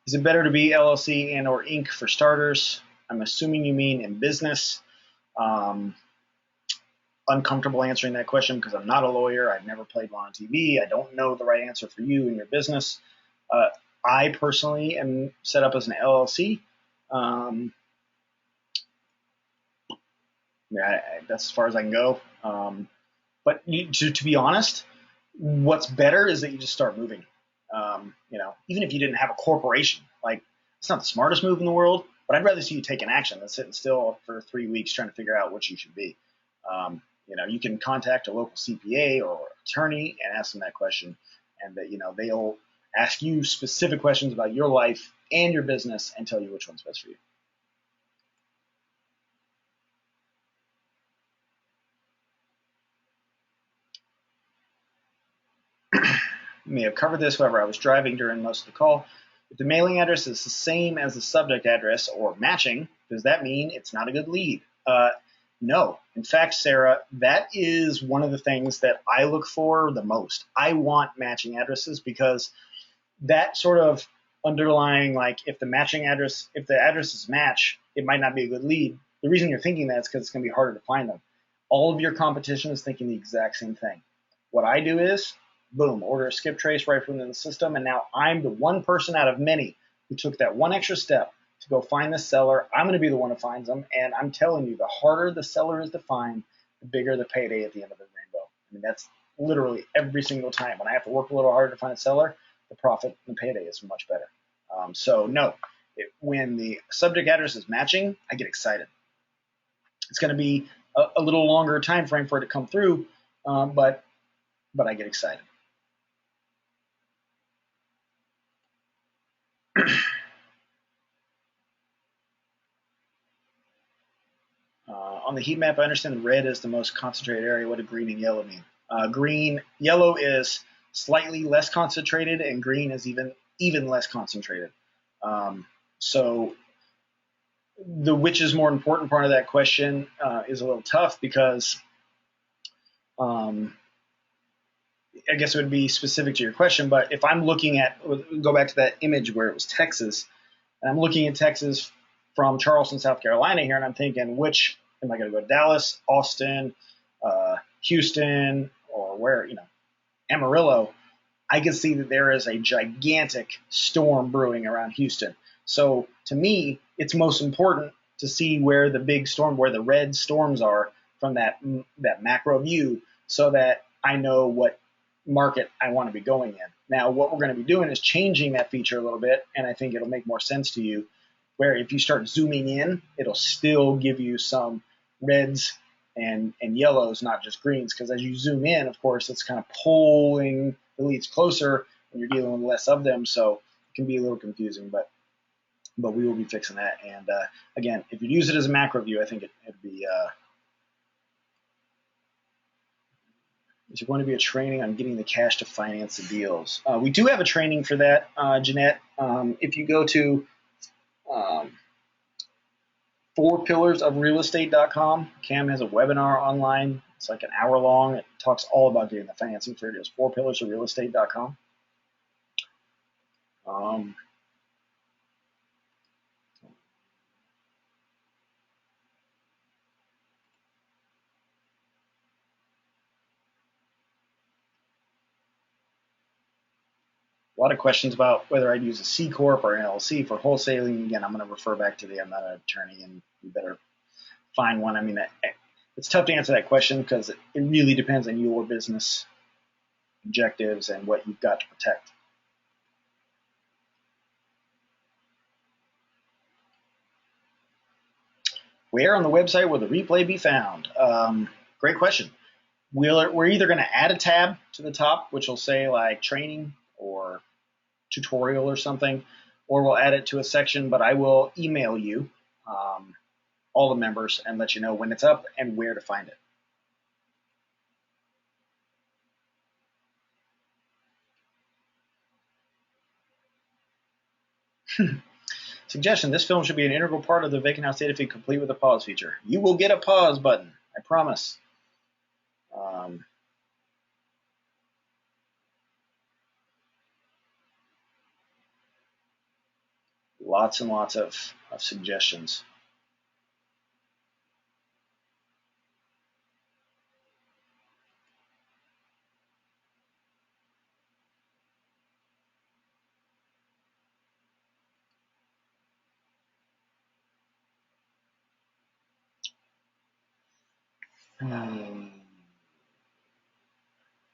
Is it better to be LLC and or Inc. for starters? I'm assuming you mean in business. Uncomfortable answering that question because I'm not a lawyer. I've never played law on TV. I don't know the right answer for you and your business. I personally am set up as an LLC. That's as far as I can go. But to be honest, what's better is that you just start moving. Even if you didn't have a corporation, like it's not the smartest move in the world, but I'd rather see you take an action than sitting still for 3 weeks trying to figure out what you should be. You can contact a local CPA or attorney and ask them that question, and that they'll ask you specific questions about your life and your business and tell you which one's best for you. May have covered this, however, I was driving during most of the call. If the mailing address is the same as the subject address or matching, does that mean it's not a good lead? No. In fact, Sarah, that is one of the things that I look for the most. I want matching addresses because that sort of underlying, like if the addresses match, it might not be a good lead. The reason you're thinking that is because it's going to be harder to find them. All of your competition is thinking the exact same thing. What I do is, boom, order a skip trace right from the system, and now I'm the one person out of many who took that one extra step to go find the seller. I'm going to be the one who finds them, and I'm telling you, the harder the seller is to find, the bigger the payday at the end of the rainbow. I mean, that's literally every single time. When I have to work a little harder to find a seller, the profit and payday is much better. So no, when the subject address is matching, I get excited. It's going to be a little longer time frame for it to come through, but I get excited. On the heat map, I understand the red is the most concentrated area. What do green and yellow mean? Yellow is slightly less concentrated, and green is even less concentrated. So the which is more important part of that question is a little tough because I guess it would be specific to your question. But if I'm looking at, go back to that image where it was Texas, and I'm looking at Texas from Charleston, South Carolina here, and I'm thinking, which am I going to go to Dallas, Austin, Houston, or where, Amarillo? I can see that there is a gigantic storm brewing around Houston. So to me, it's most important to see where the big storm, where the red storms are from that macro view, so that I know what market I want to be going in. Now, what we're going to be doing is changing that feature a little bit, and I think it'll make more sense to you, where if you start zooming in, it'll still give you some reds and yellows, not just greens, because as you zoom in, of course, it's kind of pulling the leads closer when you're dealing with less of them, so it can be a little confusing, but we will be fixing that. And again, if you use it as a macro view, I think it'd be is there going to be a training on getting the cash to finance the deals? We do have a training for that, Jeanette. If you go to 4pillarsofrealestate.com, Cam has a webinar online. It's like an hour long. It talks all about getting the financing for deals. 4pillarsofrealestate.com. A lot of questions about whether I'd use a C Corp or an LLC for wholesaling. Again, I'm going to refer back to I'm not an attorney, and you better find one. I mean, it's tough to answer that question because it really depends on your business. objectives and what you've got to protect. Where on the website will the replay be found? Great question. We're either going to add a tab to the top, which will say like training or tutorial or something, or we'll add it to a section, but I will email you, all the members, and let you know when it's up and where to find it. Suggestion, this film should be an integral part of the Vacant House data feed, complete with a pause feature. You will get a pause button, I promise. Lots and lots of suggestions.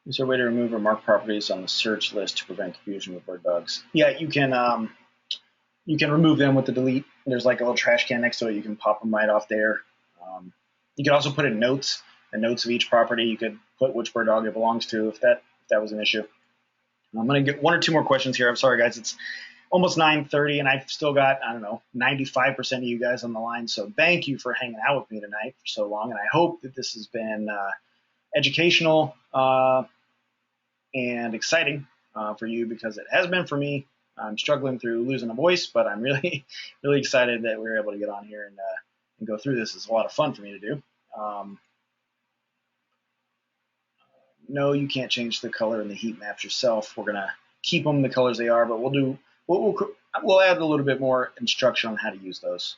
Is there a way to remove or mark properties on the search list to prevent confusion with bird dogs? Yeah, you can remove them with the delete. There's like a little trash can next to it. You can pop them right off there. You can also put in notes, the notes of each property. You could put which bird dog it belongs to if that was an issue. I'm going to get one or two more questions here. I'm sorry, guys. It's almost 9:30, and I've still got, 95% of you guys on the line. So thank you for hanging out with me tonight for so long. And I hope that this has been educational and exciting for you, because it has been for me. I'm struggling through losing a voice, but I'm really, really excited that we were able to get on here and go through this. It's a lot of fun for me to do. No, you can't change the color in the heat maps yourself. We're gonna keep them the colors they are, but we'll add a little bit more instruction on how to use those.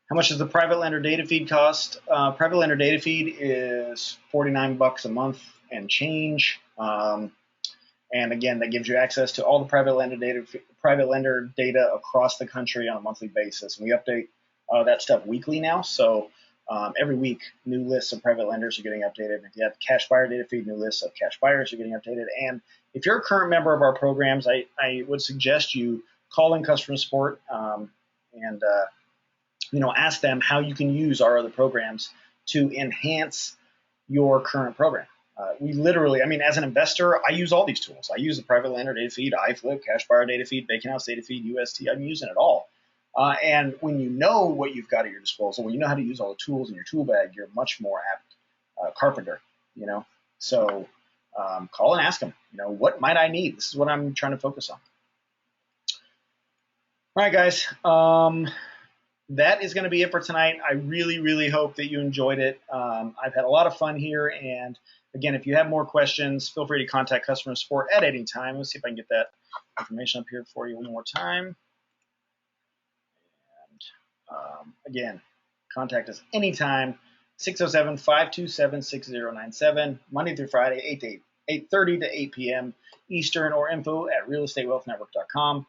How much does the private lender data feed cost? Private lender data feed is $49 a month and change. And again, that gives you access to all the private lender data across the country on a monthly basis. And we update that stuff weekly now. So every week, new lists of private lenders are getting updated. If you have cash buyer data feed, new lists of cash buyers are getting updated. And if you're a current member of our programs, I would suggest you call in customer support and ask them how you can use our other programs to enhance your current program. We literally, as an investor, I use all these tools. I use the private lender data feed, iFlip, cash buyer data feed, Vacant House data feed, UST. I'm using it all. And when you know what you've got at your disposal, when you know how to use all the tools in your tool bag, you're much more apt carpenter. So call and ask them. What might I need? This is what I'm trying to focus on. All right, guys. That is going to be it for tonight. I really, really hope that you enjoyed it. I've had a lot of fun here. And again, if you have more questions, feel free to contact customer support at any time. Let's see if I can get that information up here for you one more time. And again, contact us anytime, 607-527-6097, Monday through Friday, 8:30 to 8 p.m. Eastern, or info@realestatewealthnetwork.com.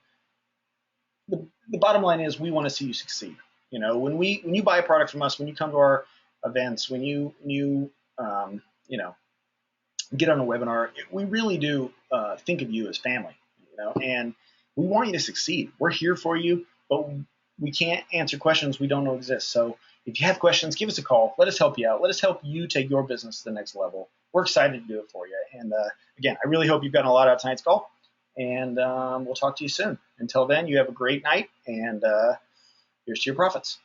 The bottom line is we want to see you succeed. When you buy a product from us, when you come to our events, when you get on a webinar, we really do think of you as family, and we want you to succeed. We're here for you, but we can't answer questions we don't know exist. So if you have questions, give us a call. Let us help you out. Let us help you take your business to the next level. We're excited to do it for you. And again, I really hope you've gotten a lot out of tonight's call. And we'll talk to you soon. Until then, you have a great night, and here's to your profits.